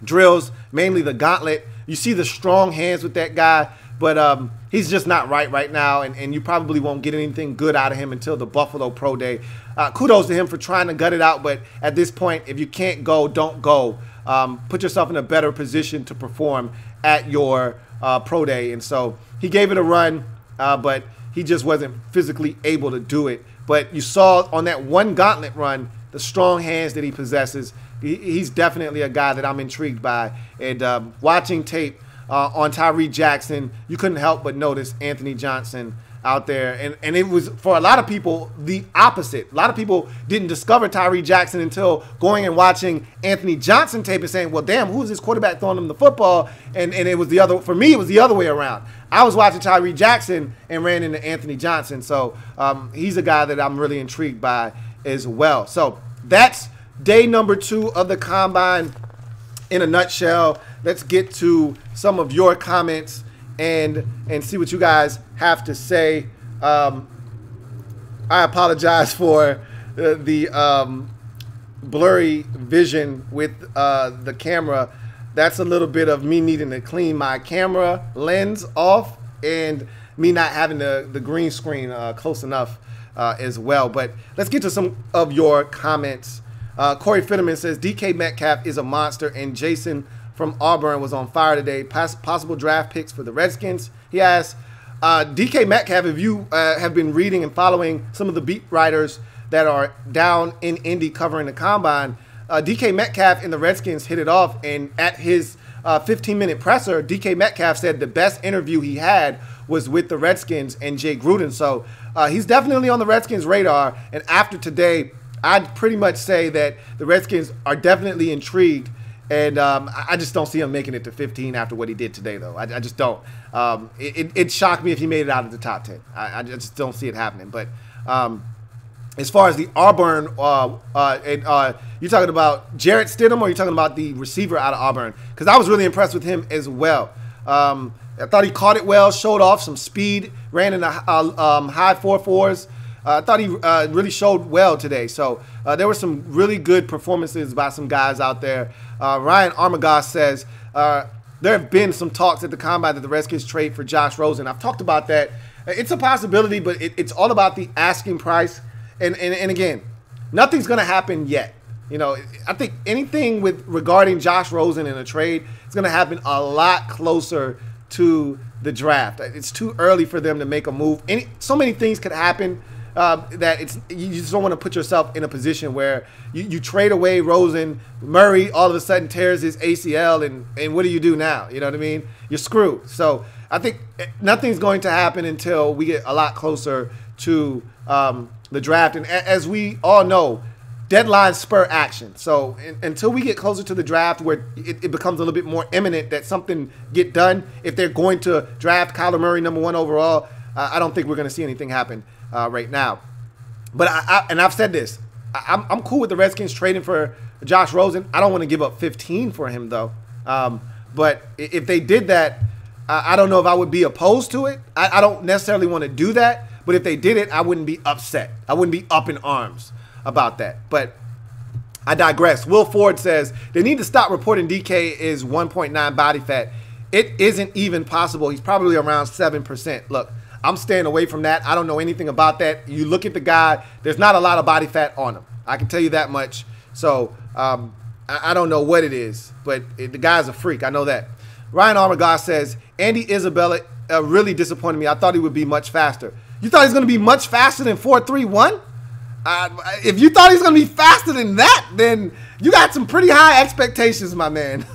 drills, mainly the gauntlet. You see the strong hands with that guy, but he's just not right now, and you probably won't get anything good out of him until the Buffalo Pro Day. Kudos to him for trying to gut it out, but at this point, if you can't go, don't go. Put yourself in a better position to perform at your Pro Day. And so he gave it a run, but he just wasn't physically able to do it. But you saw on that one gauntlet run the strong hands that he possesses. He's definitely a guy that I'm intrigued by. And watching tape on Tyree Jackson, you couldn't help but notice Anthony Johnson out there. And it was, for a lot of people, the opposite. A lot of people didn't discover Tyree Jackson until going and watching Anthony Johnson tape and saying, well, damn, who's this quarterback throwing him the football? And it was the other, for me, it was the other way around. I was watching Tyree Jackson and ran into Anthony Johnson. So he's a guy that I'm really intrigued by as well. So that's day number 2 of the Combine in a nutshell. Let's get to some of your comments and see what you guys have to say. I apologize for the blurry vision with the camera. That's a little bit of me needing to clean my camera lens off and me not having the green screen close enough as well. But let's get to some of your comments. Corey Fitterman says, DK Metcalf is a monster, and Jason from Auburn was on fire today. Possible draft picks for the Redskins. He asks, DK Metcalf, if you have been reading and following some of the beat writers that are down in Indy covering the Combine, DK Metcalf and the Redskins hit it off, and at his 15-minute presser, DK Metcalf said the best interview he had was with the Redskins and Jay Gruden. So he's definitely on the Redskins' radar, and after today, I'd pretty much say that the Redskins are definitely intrigued. And I just don't see him making it to 15 after what he did today, though. I just don't. It shocked me if he made it out of the top 10. I just don't see it happening. But as far as the Auburn, you're talking about Jarrett Stidham, or you're talking about the receiver out of Auburn? Because I was really impressed with him as well. I thought he caught it well, showed off some speed, ran in the high 4.4s. I thought he really showed well today. So there were some really good performances by some guys out there. Ryan Armagoss says, there have been some talks at the Combine that the Redskins trade for Josh Rosen. I've talked about that. It's a possibility, but it's all about the asking price. And again, nothing's going to happen yet. You know, I think anything regarding Josh Rosen in a trade is going to happen a lot closer to the draft. It's too early for them to make a move. So many things could happen that you just don't want to put yourself in a position where you trade away Rosen, Murray all of a sudden tears his ACL, and what do you do now? You know what I mean? You're screwed. So I think nothing's going to happen until we get a lot closer to the draft. And as we all know, deadlines spur action. So until we get closer to the draft where it becomes a little bit more imminent that something get done, if they're going to draft Kyler Murray #1 overall, I don't think we're going to see anything happen right now. But I've said this. I'm cool with the Redskins trading for Josh Rosen. I don't want to give up 15 for him, though. But if they did that, I don't know if I would be opposed to it. I don't necessarily want to do that. But if they did it, I wouldn't be upset. I wouldn't be up in arms about that. But I digress. Will Ford says they need to stop reporting DK is 1.9 body fat. It isn't even possible. He's probably around 7%. Look, I'm staying away from that. I don't know anything about that. You look at the guy, there's not a lot of body fat on him. I can tell you that much. So I don't know what it is, but the guy's a freak. I know that. Ryan Armagoss says, Andy Isabella really disappointed me. I thought he would be much faster. You thought he was going to be much faster than 4.31? If you thought he was going to be faster than that, then you got some pretty high expectations, my man.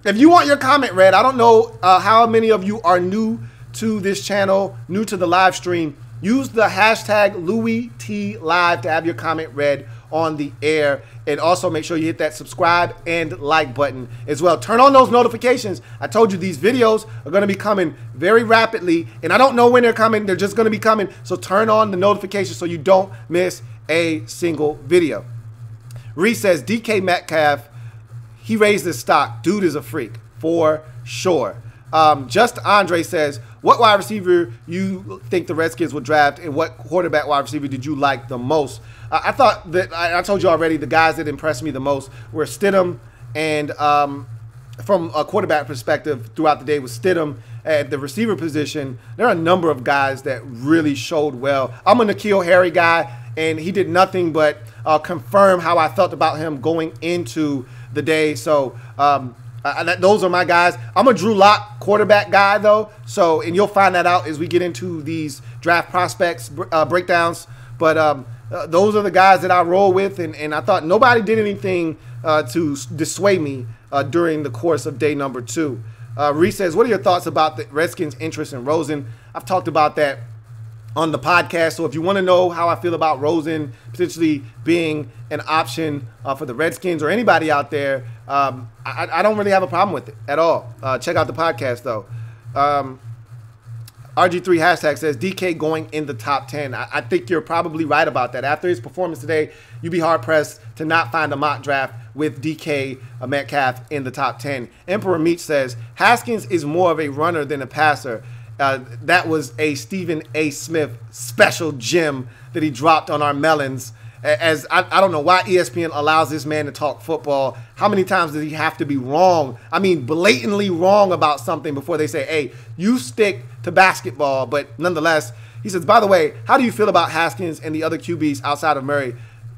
If you want your comment read, I don't know how many of you are new to this channel, new to the live stream. Use the hashtag LouieTLive to have your comment read on the air. And also make sure you hit that subscribe and like button as well. Turn on those notifications. I told you these videos are going to be coming very rapidly, and I don't know when they're coming. They're just going to be coming. So turn on the notifications so you don't miss a single video. Reese says, DK Metcalf, he raised his stock. Dude is a freak for sure. Just Andre says, what wide receiver you think the Redskins will draft, and what quarterback wide receiver did you like the most? I thought that I told you already the guys that impressed me the most were Stidham, and from a quarterback perspective throughout the day was Stidham. At the receiver position, there are a number of guys that really showed well. I'm a N'Keal Harry guy, and he did nothing but confirm how I felt about him going into the day. So those are my guys. I'm a Drew Lock quarterback guy, though. So, and you'll find that out as we get into these draft prospects breakdowns. But those are the guys that I roll with, and I thought nobody did anything to dissuade me during the course of day number 2. Reese says, what are your thoughts about the Redskins' interest in Rosen? I've talked about that on the podcast, so if you want to know how I feel about Rosen potentially being an option for the Redskins or anybody out there, I don't really have a problem with it at all. Check out the podcast, though. RG3 hashtag says, DK going in the top 10. I think you're probably right about that. After his performance today, you'd be hard-pressed to not find a mock draft with DK Metcalf in the top 10. Emperor Meach says, Haskins is more of a runner than a passer. That was a Stephen A. Smith special gem that he dropped on our melons. As I don't know why ESPN allows this man to talk football. How many times does he have to be wrong? I mean, blatantly wrong about something before they say, hey, you stick to basketball. But nonetheless, he says, by the way, how do you feel about Haskins and the other QBs outside of Murray,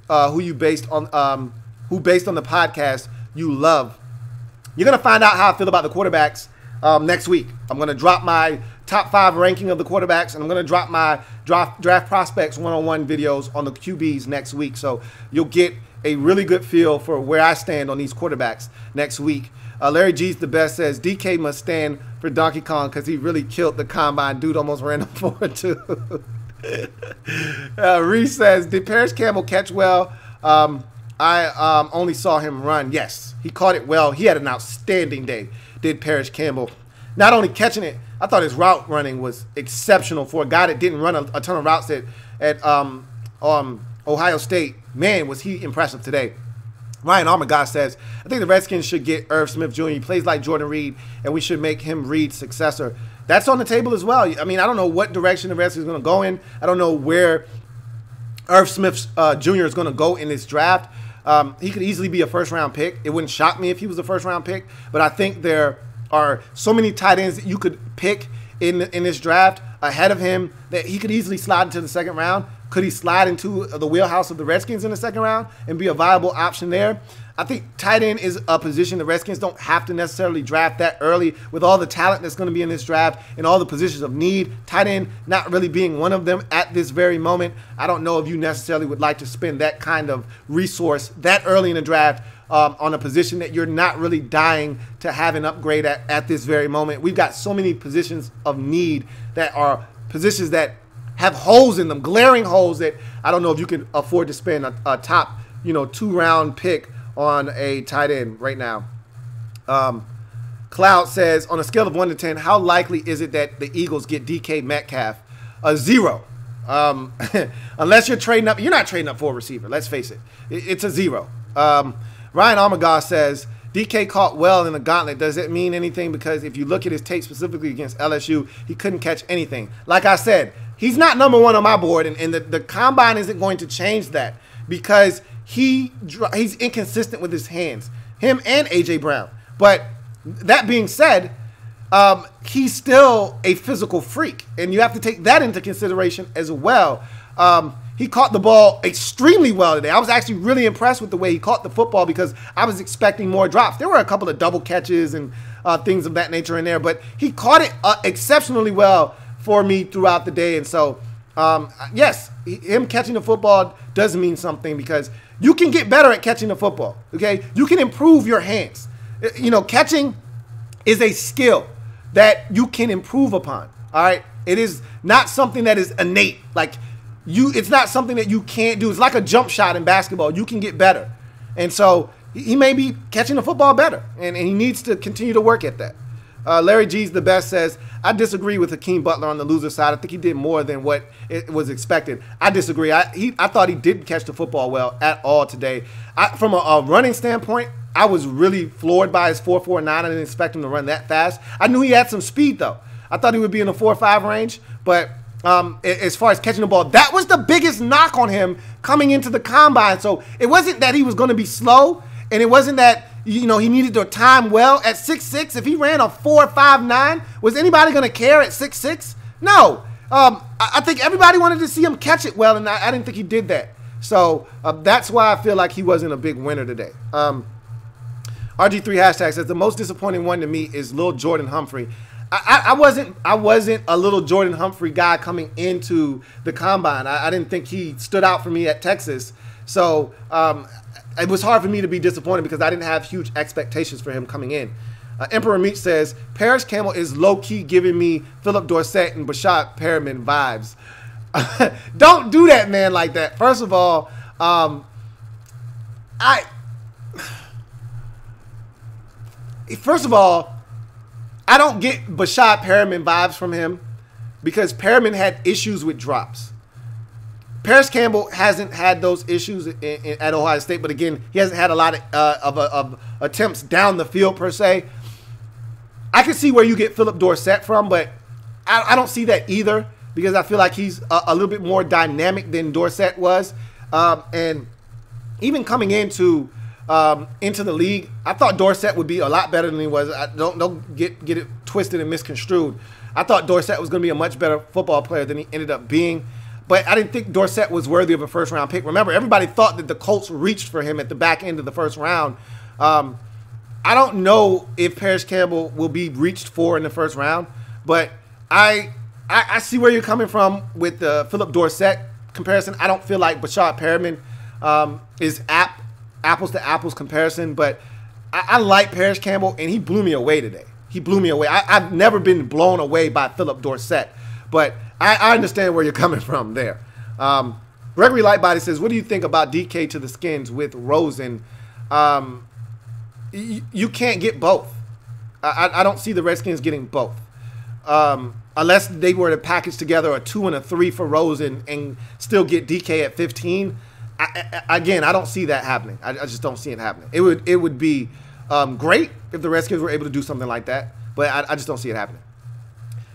who based on the podcast you love? You're going to find out how I feel about the quarterbacks next week. I'm going to drop my top 5 ranking of the quarterbacks, and I'm going to drop my draft prospects one-on-one videos on the QBs next week. So you'll get a really good feel for where I stand on these quarterbacks next week. Larry G's the best says, DK must stand for Donkey Kong because he really killed the combine. Dude almost ran him forward too. Reese says, did Paris Campbell catch well? I only saw him run. Yes, he caught it well. He had an outstanding day, did Paris Campbell. Not only catching it, I thought his route running was exceptional for a guy that didn't run a ton of routes at Ohio State. Man, was he impressive today. Ryan Armagoss says, I think the Redskins should get Irv Smith Jr. He plays like Jordan Reed, and we should make him Reed's successor. that's on the table as well. I mean, I don't know what direction the Redskins are going to go in. I don't know where Irv Smith Jr. is going to go in this draft. He could easily be a first-round pick. It wouldn't shock me if he was a first-round pick, but I think there are so many tight ends that you could pick in this draft ahead of him that he could easily slide into the second round. Could he slide into the wheelhouse of the Redskins in the second round and be a viable option there? I think tight end is a position the Redskins don't have to necessarily draft that early with all the talent that's going to be in this draft and all the positions of need. Tight end not really being one of them at this very moment. I don't know if you necessarily would like to spend that kind of resource that early in the draft on a position that you're not really dying to have an upgrade at this very moment. We've got so many positions of need that are positions that have holes in them, glaring holes that I don't know if you can afford to spend a top, 2-round pick on a tight end right now. Cloud says, on a scale of 1 to 10, how likely is it that the Eagles get DK Metcalf? 0. Unless you're trading up. You're not trading up for a receiver. Let's face it. It's a 0. Ryan Armagoss says, DK caught well in the gauntlet. Does it mean anything? Because if you look at his tape specifically against LSU, he couldn't catch anything. Like I said, he's not number 1 on my board, and the combine isn't going to change that because he's inconsistent with his hands, him and A.J. Brown. But that being said, he's still a physical freak, and you have to take that into consideration as well. He caught the ball extremely well today. I was actually really impressed with the way he caught the football because I was expecting more drops. There were a couple of double catches and things of that nature in there, but he caught it exceptionally well for me throughout the day. And so, yes, him catching the football does mean something because you can get better at catching the football, okay? You can improve your hands. Catching is a skill that you can improve upon, all right? It is not something that is innate. Like, it's not something that you can't do. It's like a jump shot in basketball. You can get better. And so he may be catching the football better, and he needs to continue to work at that. Larry G's the best says, I disagree with Hakeem Butler on the loser side. I think he did more than what it was expected. I disagree. I thought he didn't catch the football well at all today. From a running standpoint, I was really floored by his 4.49. I didn't expect him to run that fast. I knew he had some speed, though. I thought he would be in the 4.5 range, but as far as catching the ball, that was the biggest knock on him coming into the combine. So it wasn't that he was going to be slow, and it wasn't that he needed to time well at 6'6". If he ran a 4.59, was anybody going to care at 6'6"? No. I think everybody wanted to see him catch it well, and I didn't think he did that. So that's why I feel like he wasn't a big winner today. RG3 hashtag says the most disappointing one to me is Lil Jordan Humphrey. I wasn't a little Jordan Humphrey guy coming into the combine. I didn't think he stood out for me at Texas. So it was hard for me to be disappointed because I didn't have huge expectations for him coming in. Emperor Meat says, Paris Campbell is low-key giving me Philip Dorsett and Bashad Perriman vibes. Don't do that, man, like that. First of all, I don't get Bashad Perriman vibes from him because Perriman had issues with drops. Paris Campbell hasn't had those issues at Ohio State, but again, he hasn't had a lot of attempts down the field per se. I can see where you get Philip Dorsett from, but I don't see that either because I feel like he's a little bit more dynamic than Dorsett was. And even coming into the league, I thought Dorsett would be a lot better than he was. Don't get it twisted and misconstrued. I thought Dorsett was going to be a much better football player than he ended up being. But I didn't think Dorsett was worthy of a first-round pick. Remember, everybody thought that the Colts reached for him at the back end of the first round. I don't know if Paris Campbell will be reached for in the first round, but I see where you're coming from with the Philip Dorsett comparison. I don't feel like Bashad Perriman is apples to apples comparison, but I like Paris Campbell, and he blew me away today. He blew me away. I've never been blown away by Philip Dorsett, but I understand where you're coming from there. Gregory Lightbody says, what do you think about DK to the Skins with Rosen? You can't get both. I don't see the Redskins getting both. Unless they were to package together a 2 and a 3 for Rosen and still get DK at 15. Again, I don't see that happening. I just don't see it happening. It would be great if the Redskins were able to do something like that, but I just don't see it happening.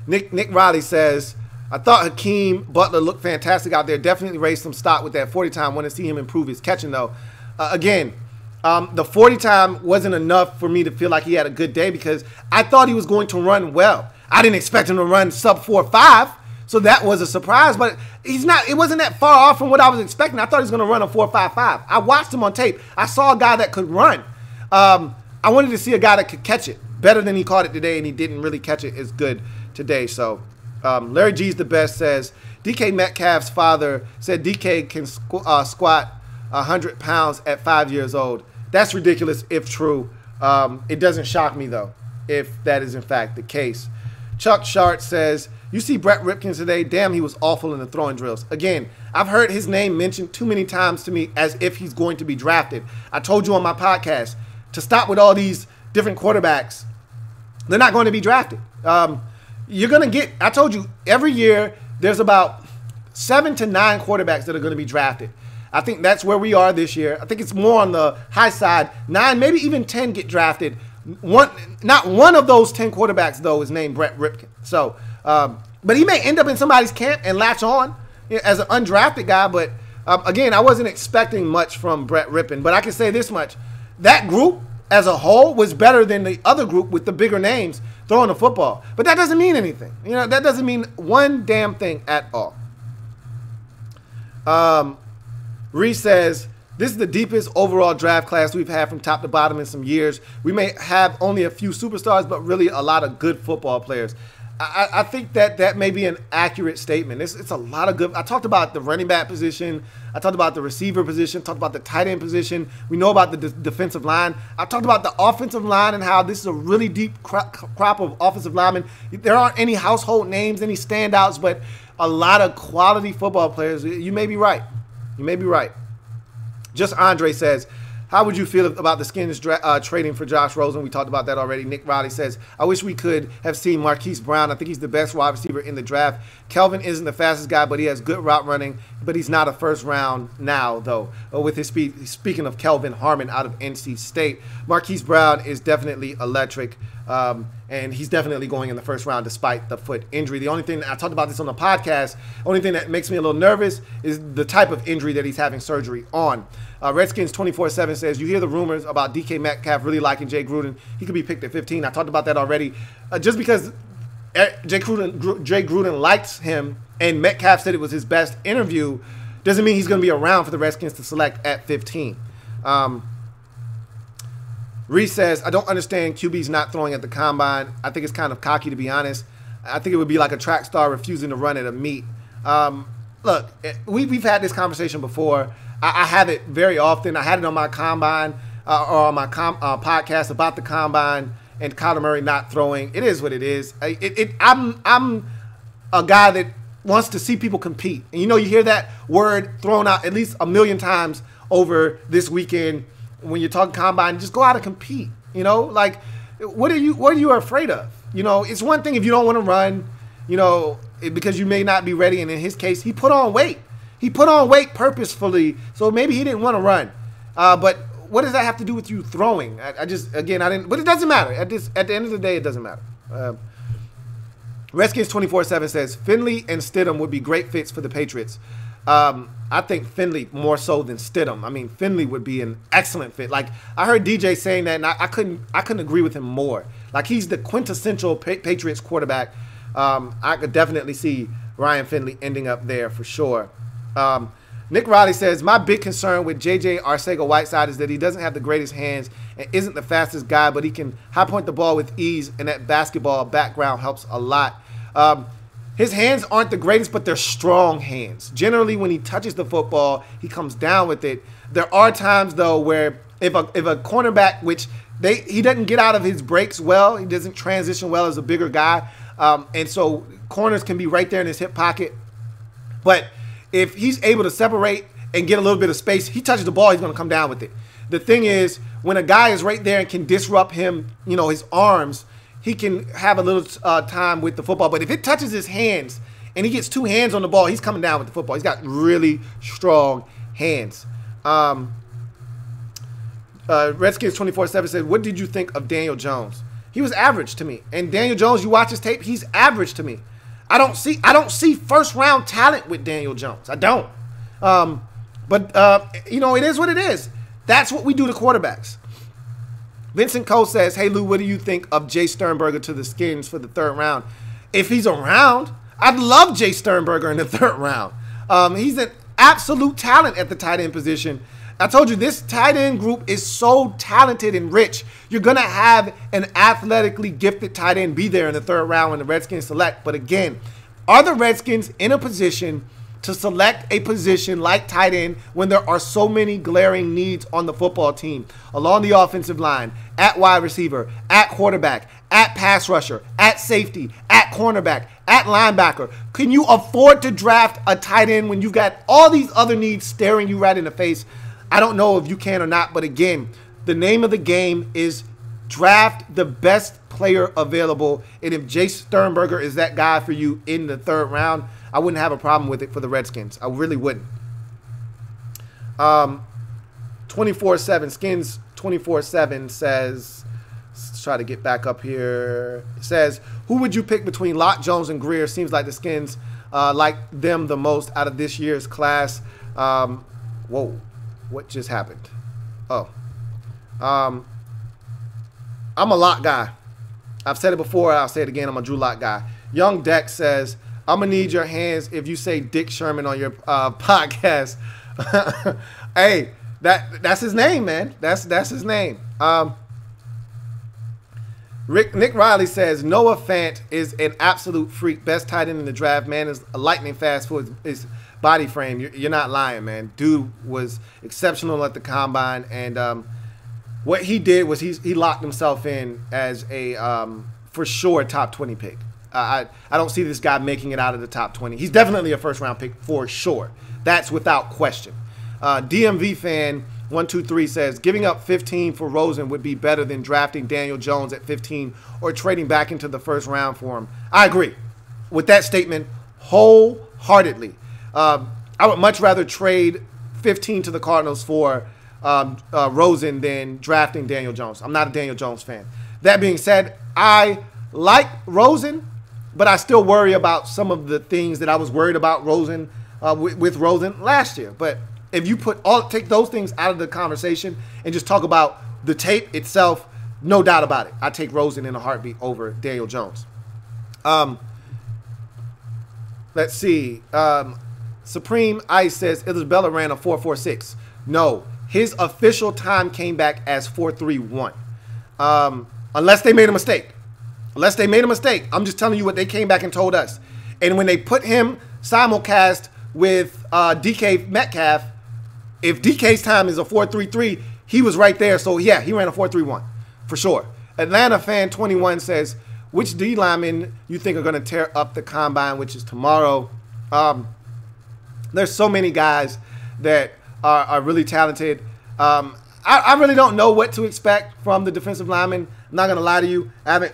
Nick Riley says, I thought Hakeem Butler looked fantastic out there. Definitely raised some stock with that 40 time. Want to see him improve his catching, though. The 40 time wasn't enough for me to feel like he had a good day because I thought he was going to run well. I didn't expect him to run sub 4.5, so that was a surprise. But he's not. It wasn't that far off from what I was expecting. I thought he was going to run a 4.55. I watched him on tape. I saw a guy that could run. I wanted to see a guy that could catch it better than he caught it today, and he didn't really catch it as good today. So Larry G's the best says DK Metcalf's father said DK can squat 100 pounds at 5 years old. That's ridiculous if true. It doesn't shock me, though, if that is, in fact, the case. Chuck Shart says, you see Brett Ripken today? Damn, he was awful in the throwing drills. Again, I've heard his name mentioned too many times to me as if he's going to be drafted. I told you on my podcast to stop with all these different quarterbacks. They're not going to be drafted. You're going to get, I told you, every year there's about 7 to 9 quarterbacks that are going to be drafted. I think that's where we are this year. I think it's more on the high side. 9, maybe even 10 get drafted. Not one of those 10 quarterbacks, though, is named Brett Ripken. So, but he may end up in somebody's camp and latch on as an undrafted guy. But, again, I wasn't expecting much from Brett Ripken. But I can say this much. That group as a whole was better than the other group with the bigger names throwing the football. But that doesn't mean anything. You know, that doesn't mean one damn thing at all. Reese says, this is the deepest overall draft class we've had from top to bottom in some years. We may have only a few superstars, but really a lot of good football players. I think that may be an accurate statement. It's a lot of good. I talked about the running back position. I talked about the receiver position. Talked about the tight end position. We know about the defensive line. I talked about the offensive line and how this is a really deep crop of offensive linemen. There aren't any household names, any standouts, but a lot of quality football players. You may be right. You may be right. Just Andre says, how would you feel about the Skins trading for Josh Rosen? We talked about that already. Nick Riley says, I wish we could have seen Marquise Brown. I think he's the best wide receiver in the draft. Kelvin isn't the fastest guy, but he has good route running. But he's not a first round now, though, with his speed. Speaking of Kelvin Harmon out of NC State, Marquise Brown is definitely electric. And he's definitely going in the first round despite the foot injury. The only thing, I talked about this on the podcast, only thing that makes me a little nervous is the type of injury that he's having surgery on. Redskins 24/7 says, you hear the rumors about DK Metcalf really liking Jay Gruden. He could be picked at 15. I talked about that already. Just because Jay Gruden likes him and Metcalf said it was his best interview doesn't mean he's going to be around for the Redskins to select at 15. Reese says, I don't understand QB's not throwing at the combine. I think it's kind of cocky, to be honest. I think it would be like a track star refusing to run at a meet. Look, we've had this conversation before. I have it very often. I had it on my combine or on my podcast about the combine and Kyler Murray not throwing. It is what it is. I'm a guy that wants to see people compete. And, you hear that word thrown out at least 1 million times over this weekend. When you're talking combine, just go out and compete. Like, what are you afraid of? It's one thing if you don't want to run, because you may not be ready. And in his case, he put on weight. He put on weight purposefully, so maybe he didn't want to run. But what does that have to do with you throwing? I didn't. But it doesn't matter. At the end of the day, it doesn't matter. Redskins 24/7 says Finley and Stidham would be great fits for the Patriots. I think Finley more so than Stidham. I mean, Finley would be an excellent fit. Like, I heard DJ saying that, and I couldn't agree with him more. Like, he's the quintessential Patriots quarterback. I could definitely see Ryan Finley ending up there for sure. Nick Riley says, my big concern with J.J. Arcega-Whiteside is that he doesn't have the greatest hands and isn't the fastest guy, but he can high point the ball with ease, and that basketball background helps a lot. His hands aren't the greatest, but they're strong hands. Generally, when he touches the football, he comes down with it. There are times, though, where if a cornerback, which he doesn't get out of his breaks well, he doesn't transition well as a bigger guy, and so corners can be right there in his hip pocket. But if he's able to separate and get a little bit of space, he touches the ball, he's going to come down with it. The thing is, when a guy is right there and can disrupt him, his arms, he can have a little time with the football. But if it touches his hands and he gets 2 hands on the ball, he's coming down with the football. He's got really strong hands. Redskins 24/7 said, what did you think of Daniel Jones? He was average to me. And Daniel Jones, you watch his tape, he's average to me. I don't see first round talent with Daniel Jones. I don't. You know, it is what it is. That's what we do to quarterbacks. Vincent Cole says, hey, Lou, what do you think of Jay Sternberger to the Skins for the 3rd round? If he's around, I'd love Jay Sternberger in the 3rd round. He's an absolute talent at the tight end position. I told you, this tight end group is so talented and rich. You're going to have an athletically gifted tight end be there in the 3rd round when the Redskins select. But again, are the Redskins in a position to select a position like tight end when there are so many glaring needs on the football team, along the offensive line, at wide receiver, at quarterback, at pass rusher, at safety, at cornerback, at linebacker? Can you afford to draft a tight end when you've got all these other needs staring you right in the face? I don't know if you can or not, but again, the name of the game is draft the best player available. And if Jay Sternberger is that guy for you in the 3rd round, I wouldn't have a problem with it for the Redskins. I really wouldn't. 24/7 Skins 24/7 says, let's try to get back up here. It says, who would you pick between Locke, Jones, and Greer? Seems like the Skins like them the most out of this year's class. Whoa. What just happened? Oh. I'm a Lock guy. I've said it before. I'll say it again. I'm a Drew Lock guy. Young Deck says, I'm going to need your hands if you say Dick Sherman on your podcast. Hey, that's his name, man. That's his name. Nick Riley says, Noah Fant is an absolute freak. Best tight end in the draft. Man is a lightning fast for his body frame. You're not lying, man. Dude was exceptional at the combine, and what he did was he locked himself in as a for sure top 20 pick. I don't see this guy making it out of the top 20. He's definitely a 1st round pick for sure. That's without question. DMV fan 123 says, giving up 15 for Rosen would be better than drafting Daniel Jones at 15 or trading back into the 1st round for him. I agree with that statement wholeheartedly. I would much rather trade 15 to the Cardinals for Rosen than drafting Daniel Jones. I'm not a Daniel Jones fan. That being said, I like Rosen, but I still worry about some of the things that I was worried about Rosen with Rosen last year. But if you take those things out of the conversation and just talk about the tape itself, no doubt about it, I take Rosen in a heartbeat over Daniel Jones. Let's see. Supreme Ice says Isabella ran a 4.46. No, his official time came back as 4.31. Unless they made a mistake. Unless they made a mistake. I'm just telling you what they came back and told us. And when they put him simulcast with DK Metcalf, if DK's time is a 4.33, he was right there. So, yeah, he ran a 4.31 for sure. Atlanta fan 21 says, which D linemen you think are going to tear up the combine, which is tomorrow? There's so many guys that are really talented. I really don't know what to expect from the defensive linemen. I'm not going to lie to you. I haven't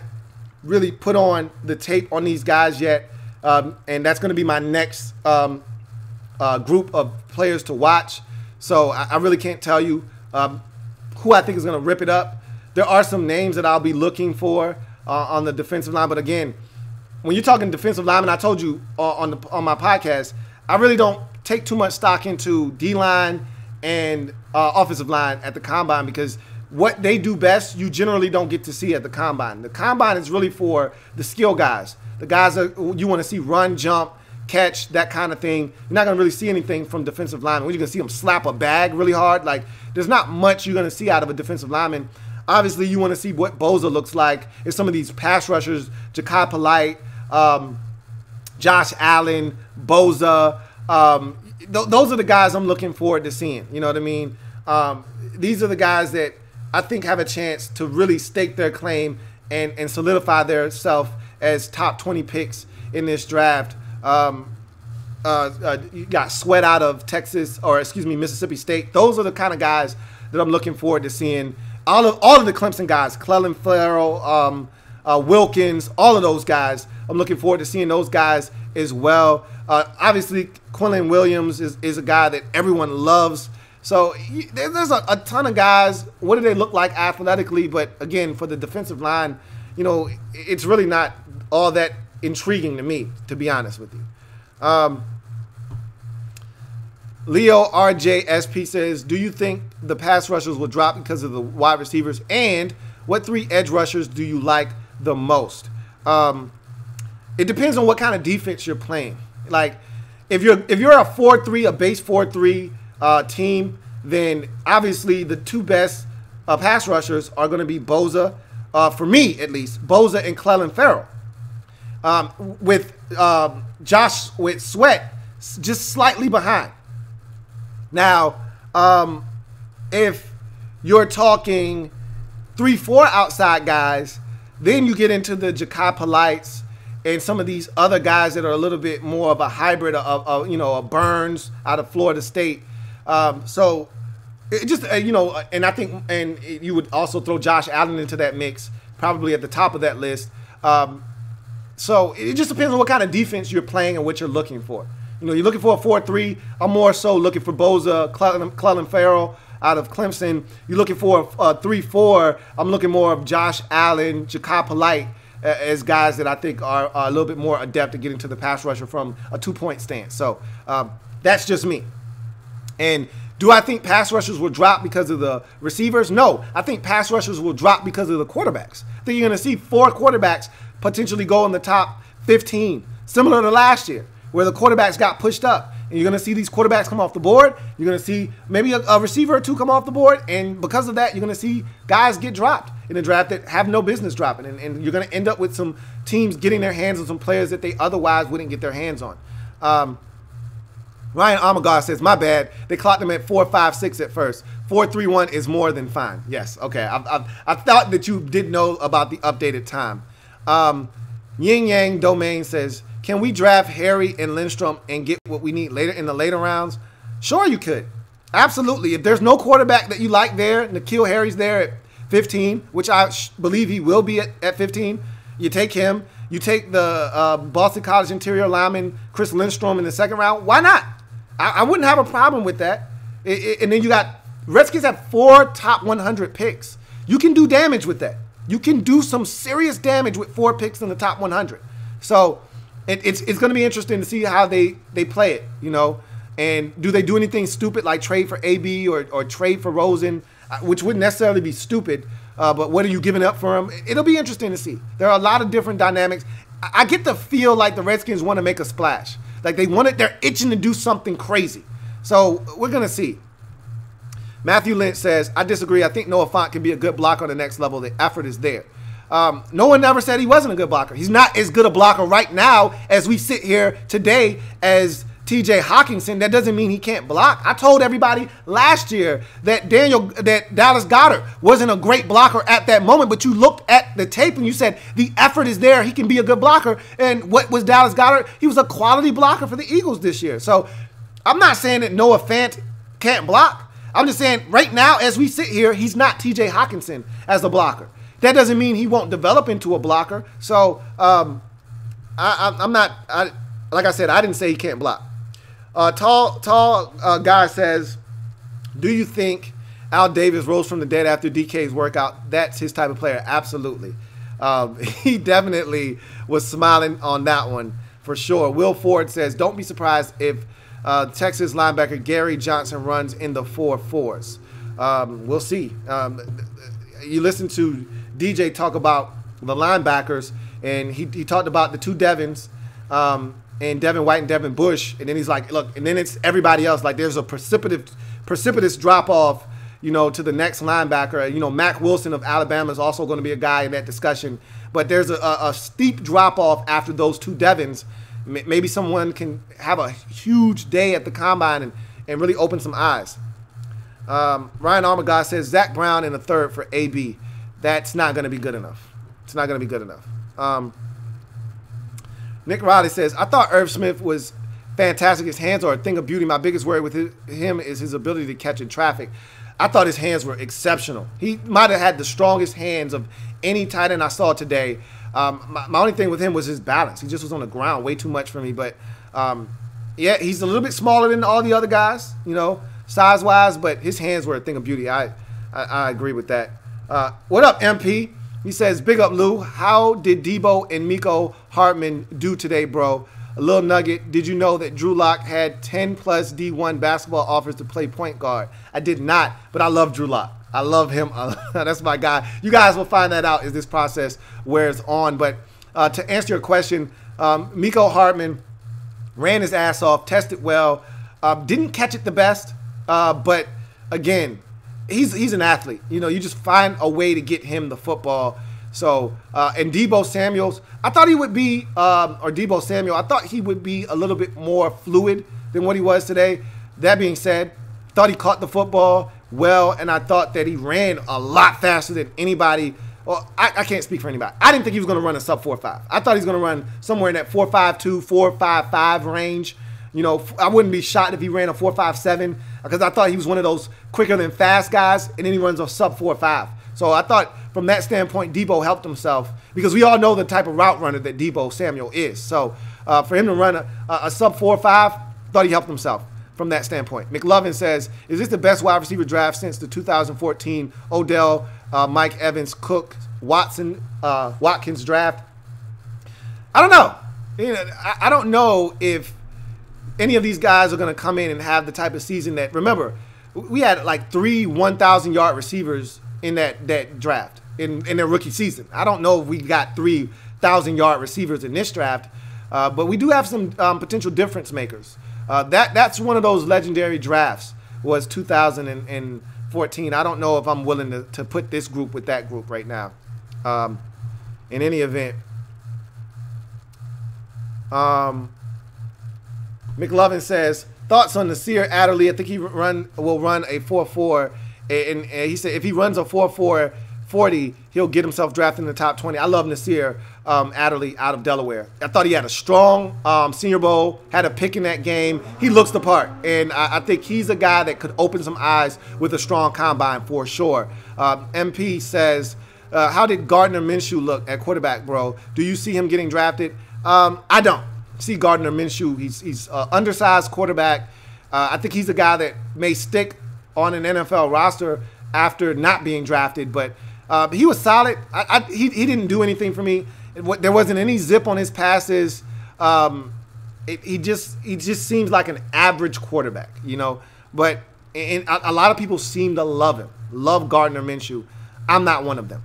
really put on the tape on these guys yet. And that's going to be my next group of players to watch. So I really can't tell you who I think is going to rip it up. There are some names that I'll be looking for on the defensive line. But again, when you're talking defensive linemen, I told you on my podcast, I really don't take too much stock into D-line and offensive line at the combine, because what they do best, you generally don't get to see at the combine. The combine is really for the skill guys, the guys that you want to see run, jump, catch, that kind of thing. You're not going to really see anything from defensive linemen. You're going to see them slap a bag really hard. Like, there's not much you're going to see out of a defensive lineman. Obviously, you want to see what Boza looks like. If some of these pass rushers, Ja'Kai Polite, Josh Allen, Boza, those are the guys I'm looking forward to seeing. You know what I mean? These are the guys that I think have a chance to really stake their claim and solidify their self as top 20 picks in this draft. You got Sweat out of Mississippi State. Those are the kind of guys that I'm looking forward to seeing. All of the Clemson guys, Clellan Ferrell, Wilkins, all of those guys. I'm looking forward to seeing those guys as well. Obviously, Quillen Williams is a guy that everyone loves. So there's a ton of guys. What do they look like athletically? But again, for the defensive line, you know, it's really not all that intriguing to me, to be honest with you. Leo RJSP says, do you think the pass rushers will drop because of the wide receivers? And what 3 edge rushers do you like the most? It depends on what kind of defense you're playing. Like, if you're a 4-3, a base 4-3 team, then obviously the 2 best pass rushers are going to be Bosa, for me at least, Bosa and Clelin Ferrell. With Josh with Sweat just slightly behind. Now, if you're talking 3-4 outside guys, then you get into the Ja'Kai Polites and some of these other guys that are a little bit more of a hybrid of you know, a Burns out of Florida State. So it just, you know, and I think, and you would also throw Josh Allen into that mix, probably at the top of that list. So it just depends on what kind of defense you're playing and what you're looking for. You know, you're looking for a 4-3. I'm more so looking for Bosa, Clelin Ferrell out of Clemson. You're looking for a 3-4. I'm looking more of Josh Allen, Ja'Kai Polite as guys that I think are a little bit more adept at getting to the pass rusher from a 2-point stance. So that's just me. And do I think pass rushers will drop because of the receivers? No. I think pass rushers will drop because of the quarterbacks. I think you're going to see 4 quarterbacks potentially go in the top 15, similar to last year, where the quarterbacks got pushed up. And you're going to see these quarterbacks come off the board. You're going to see maybe a receiver or 2 come off the board. And because of that, you're going to see guys get dropped in the draft that have no business dropping. And you're going to end up with some teams getting their hands on some players that they otherwise wouldn't get their hands on. Ryan Amagar says, my bad. They clocked them at 4.56 at first. 4.31 is more than fine. Yes, okay. I thought that you did know about the updated time. Yin Yang Domain says, can we draft Harry and Lindstrom and get what we need later in the later rounds? Sure, you could. Absolutely. If there's no quarterback that you like there, N'Keal Harry's there at 15, which I believe he will be at 15, you take him. You take the Boston College interior lineman Chris Lindstrom in the 2nd round. Why not? I wouldn't have a problem with that. And then you got Redskins have 4 top 100 picks. You can do damage with that. You can do some serious damage with 4 picks in the top 100. So it's going to be interesting to see how they play it, you know. And do they do anything stupid like trade for AB or trade for Rosen, which wouldn't necessarily be stupid, but what are you giving up for him? It'll be interesting to see. There are a lot of different dynamics. I get the feel like the Redskins want to make a splash. Like they're itching to do something crazy. So we're going to see. Matthew Lynch says, I disagree. I think Noah Fant can be a good blocker on the next level. The effort is there. No one ever said he wasn't a good blocker. He's not as good a blocker right now as we sit here today as TJ Hawkinson. That doesn't mean he can't block. I told everybody last year that Dallas Goedert wasn't a great blocker at that moment, but you looked at the tape and you said the effort is there. He can be a good blocker. And what was Dallas Goedert? He was a quality blocker for the Eagles this year. So I'm not saying that Noah Fant can't block. I'm just saying right now as we sit here, he's not TJ Hawkinson as a blocker. That doesn't mean he won't develop into a blocker. So like I said, I didn't say he can't block. Tall guy says, do you think Al Davis rose from the dead after DK's workout? That's his type of player. Absolutely. He definitely was smiling on that one for sure. Will Ford says, don't be surprised if Texas linebacker Gary Johnson runs in the 4.4s. We'll see. You listen to DJ talk about the linebackers, and he talked about the 2 Devins, and Devin White and Devin Bush, and then he's like, look, and then it's everybody else. Like there's a precipitous drop off, you know, to the next linebacker. You know, Mac Wilson of Alabama is also going to be a guy in that discussion, but there's a steep drop off after those 2 Devins. Maybe someone can have a huge day at the combine and really open some eyes. Ryan Armagodd says Zach Brown in the 3rd for AB. That's not going to be good enough. It's not going to be good enough. Nick Riley says, I thought Irv Smith was fantastic. His hands are a thing of beauty. My biggest worry with him is his ability to catch in traffic. I thought his hands were exceptional. He might have had the strongest hands of any tight end I saw today. My only thing with him was his balance. He just was on the ground way too much for me. But, yeah, he's a little bit smaller than all the other guys, you know, size-wise. But his hands were a thing of beauty. I agree with that. What up, MP? He says, big up, Lou. How did Debo and Miko Hartman do today, bro? A little nugget. Did you know that Drew Lock had 10 plus D1 basketball offers to play point guard? I did not, but I love Drew Lock. I love him. That's my guy. You guys will find that out as this process wears on. But to answer your question, Miko Hartman ran his ass off, tested well, didn't catch it the best, but again, he's an athlete. You know, you just find a way to get him the football. So, and Debo Samuels, I thought he would be, or Debo Samuel, I thought he would be a little bit more fluid than what he was today. That being said, thought he caught the football well, and I thought that he ran a lot faster than anybody. Well, I can't speak for anybody. I didn't think he was going to run a sub 4.5. I thought he was going to run somewhere in that 4.52, 4.55 range. You know, I wouldn't be shocked if he ran a 4.57 because I thought he was one of those quicker than fast guys, and then he runs a sub 4.5. So I thought from that standpoint, Debo helped himself because we all know the type of route runner that Debo Samuel is. So for him to run a sub 4.5, thought he helped himself from that standpoint. McLovin says, is this the best wide receiver draft since the 2014 Odell, Mike Evans, Cook, Watkins draft? I don't know. You know, I don't know if any of these guys are going to come in and have the type of season that, remember, we had like 3 1,000-yard receivers in that draft in their rookie season. I don't know if we got 3 1,000-yard receivers in this draft, but we do have some potential difference makers. That's one of those legendary drafts was 2014. I don't know if I'm willing to put this group with that group right now. In any event, McLovin says, thoughts on Nasir Adderley. I think he will run a 4.4, and he said if he runs a 4.4 40, he'll get himself drafted in the top 20. I love Nasir Adderley out of Delaware. I thought he had a strong Senior Bowl, had a pick in that game. He looks the part, and I think he's a guy that could open some eyes with a strong combine for sure. MP says, how did Gardner Minshew look at quarterback, bro? Do you see him getting drafted? I don't see Gardner Minshew. He's an undersized quarterback. I think he's a guy that may stick on an NFL roster after not being drafted, but he was solid. He didn't do anything for me. There wasn't any zip on his passes. He just seems like an average quarterback, you know. But a lot of people seem to love him, love Gardner Minshew. I'm not one of them.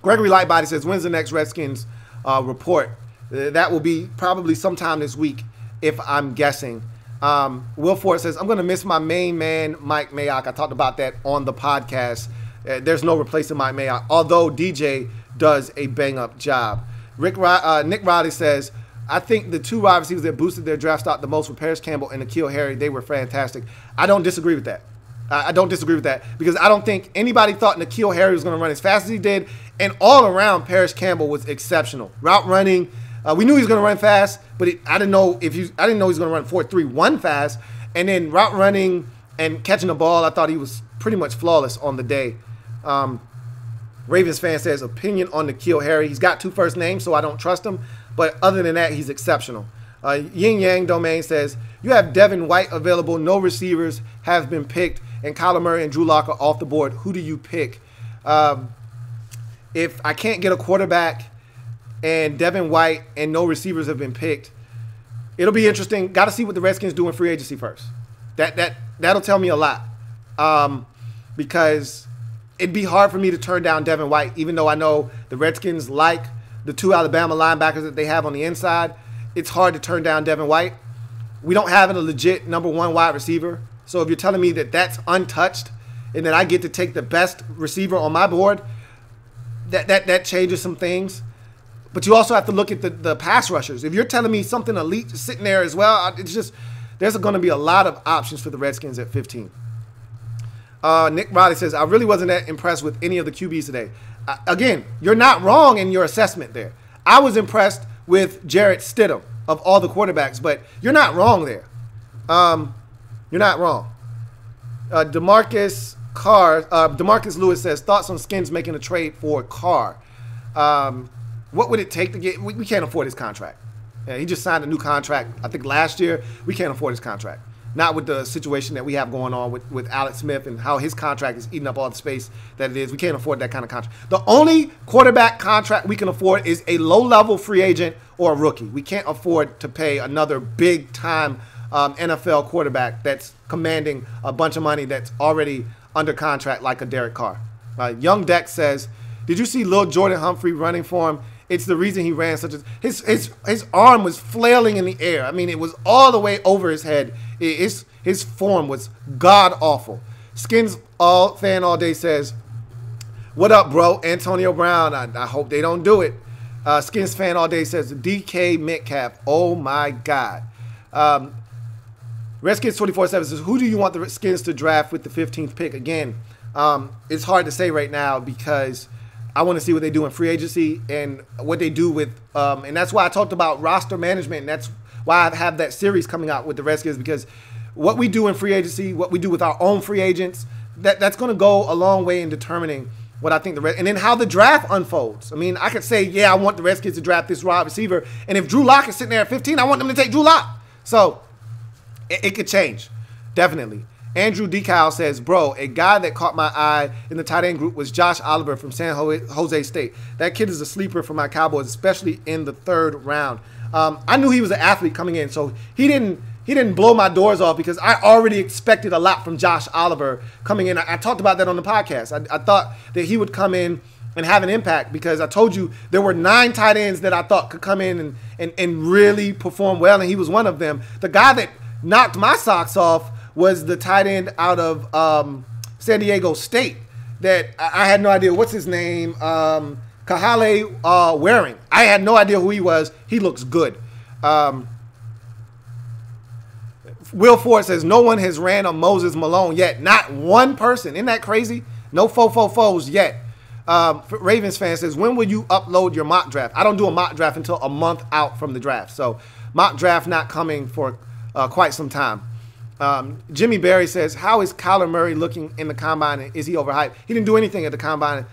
Gregory Lightbody says, when's the next Redskins report? That will be probably sometime this week, if I'm guessing. Will Ford says, I'm going to miss my main man, Mike Mayock. I talked about that on the podcast. There's no replacing Mike Mayock, although DJ does a bang-up job. Nick Riley says, I think the 2 wide receivers that boosted their draft stock the most were Paris Campbell and N'Keal Harry. They were fantastic. I don't disagree with that. I don't disagree with that because I don't think anybody thought N'Keal Harry was going to run as fast as he did, and all around Paris Campbell was exceptional. Route running, we knew he was going to run fast, but I didn't know he was going to run 4.31 fast. And then route running and catching the ball, I thought he was pretty much flawless on the day. Ravens fan says, opinion on N'Keal Harry. He's got 2 first names, so I don't trust him. But other than that, he's exceptional. Yin Yang Domain says, you have Devin White available. No receivers have been picked. And Kyler Murray and Drew Lock are off the board. Who do you pick? If I can't get a quarterback and Devin White and no receivers have been picked, it'll be interesting. Got to see what the Redskins do in free agency first. That'll tell me a lot. Because it'd be hard for me to turn down Devin White, even though I know the Redskins like the 2 Alabama linebackers that they have on the inside. It's hard to turn down Devin White. We don't have a legit number 1 wide receiver. So if you're telling me that that's untouched and that I get to take the best receiver on my board, that changes some things. But you also have to look at the pass rushers. If you're telling me something elite is sitting there as well, it's just there's going to be a lot of options for the Redskins at 15. Nick Riley says, I really wasn't that impressed with any of the QBs today. Again, you're not wrong in your assessment there. I was impressed with Jarrett Stidham of all the quarterbacks, but you're not wrong there. You're not wrong. Demarcus Lewis says, thoughts on Skins making a trade for Carr. What would it take to get? We can't afford his contract. He just signed a new contract, I think last year. We can't afford his contract. not with the situation that we have going on with Alex Smith and how his contract is eating up all the space that it is. We can't afford that kind of contract. The only quarterback contract we can afford is a low-level free agent or a rookie. We can't afford to pay another big-time NFL quarterback that's commanding a bunch of money that's already under contract like a Derek Carr. Young Deck says, did you see Lil Jordan Humphrey running for him? It's the reason he ran such a – his arm was flailing in the air. I mean, it was all the way over his head. His form was god-awful. Skins fan all day says, what up, bro? Antonio Brown. I hope they don't do it. Skins fan all day says, DK Metcalf. Oh, my God. Redskins 24/7 says, who do you want the Skins to draft with the 15th pick? Again, it's hard to say right now because – I want to see what they do in free agency and what they do with and that's why I talked about roster management, and that's why I have that series coming out with the Redskins, because what we do in free agency, what we do with our own free agents, that's going to go a long way in determining what I think and then how the draft unfolds. I mean, I could say, yeah, I want the Redskins to draft this wide receiver, and if Drew Lock is sitting there at 15, I want them to take Drew Lock. So it could change, definitely. Andrew Decal says, bro, a guy that caught my eye in the tight end group was Josh Oliver from San Jose State. That kid is a sleeper for my Cowboys, especially in the 3rd round. I knew he was an athlete coming in, so he didn't blow my doors off because I already expected a lot from Josh Oliver coming in. I talked about that on the podcast. I thought that he would come in and have an impact because I told you there were 9 tight ends that I thought could come in and really perform well, and he was one of them. The guy that knocked my socks off was the tight end out of San Diego State that I had no idea. What's his name? Kahale Waring. I had no idea who he was. He looks good. Will Ford says, no one has ran a Moses Malone yet. Not one person. Isn't that crazy? No foes yet. Ravens fan says, when will you upload your mock draft? I don't do a mock draft until a month out from the draft. So mock draft not coming for quite some time. Jimmy Berry says, how is Kyler Murray looking in the combine? Is he overhyped? He didn't do anything at the combine.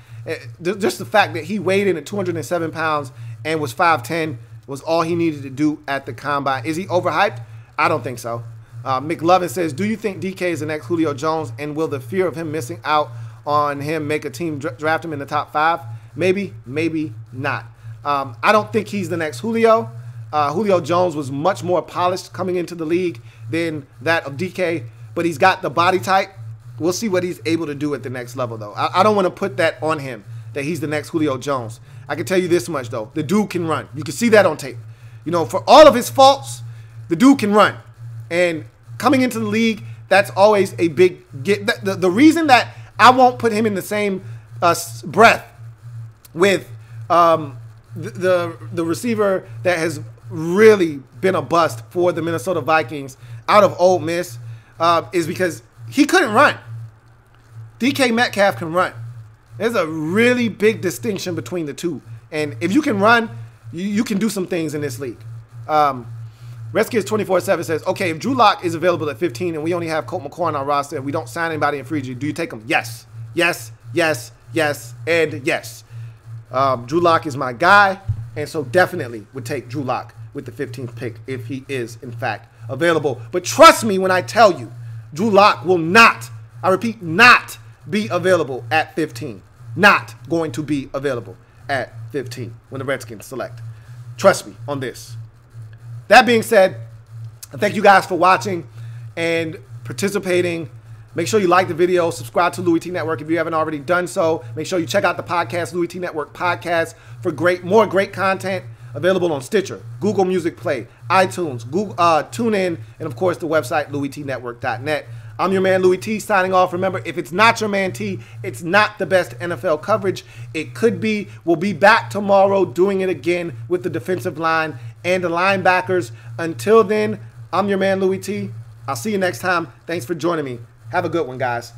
Just the fact that he weighed in at 207 pounds and was 5'10" was all he needed to do at the combine. Is he overhyped? I don't think so. McLovin says, do you think DK is the next Julio Jones, and will the fear of him missing out on him make a team draft him in the top 5? Maybe, maybe not. I don't think he's the next Julio. Julio Jones was much more polished coming into the league than that of DK, but he's got the body type. We'll see what he's able to do at the next level, though. I don't want to put that on him, that he's the next Julio Jones. I can tell you this much, though. The dude can run. You can see that on tape. You know, for all of his faults, the dude can run. And coming into the league, that's always a big get. The reason that I won't put him in the same breath with the receiver that has really been a bust for the Minnesota Vikings out of Ole Miss is because he couldn't run. DK Metcalf can run. There's a really big distinction between the two. And if you can run, you can do some things in this league. Redskins 24/7 says, okay, if Drew Lock is available at 15 and we only have Colt McCoy on our roster and we don't sign anybody in free agency, do you take him? Yes, yes, yes, yes, and yes. Drew Lock is my guy, and so definitely would take Drew Lock with the 15th pick if he is, in fact, available. But trust me when I tell you, Drew Lock will not, I repeat, not be available at 15. Not going to be available at 15 when the Redskins select. Trust me on this. That being said, I thank you guys for watching and participating. Make sure you like the video, subscribe to Louie T Network if you haven't already done so. Make sure you check out the podcast, Louie T Network Podcast, for more great content available on Stitcher, Google Music Play, iTunes, Google, TuneIn, and of course the website LouieTNetwork.net. I'm your man Louie T signing off. Remember, if it's not your man T, it's not the best NFL coverage. It could be. We'll be back tomorrow doing it again with the defensive line and the linebackers. Until then, I'm your man Louie T. I'll see you next time. Thanks for joining me. Have a good one, guys.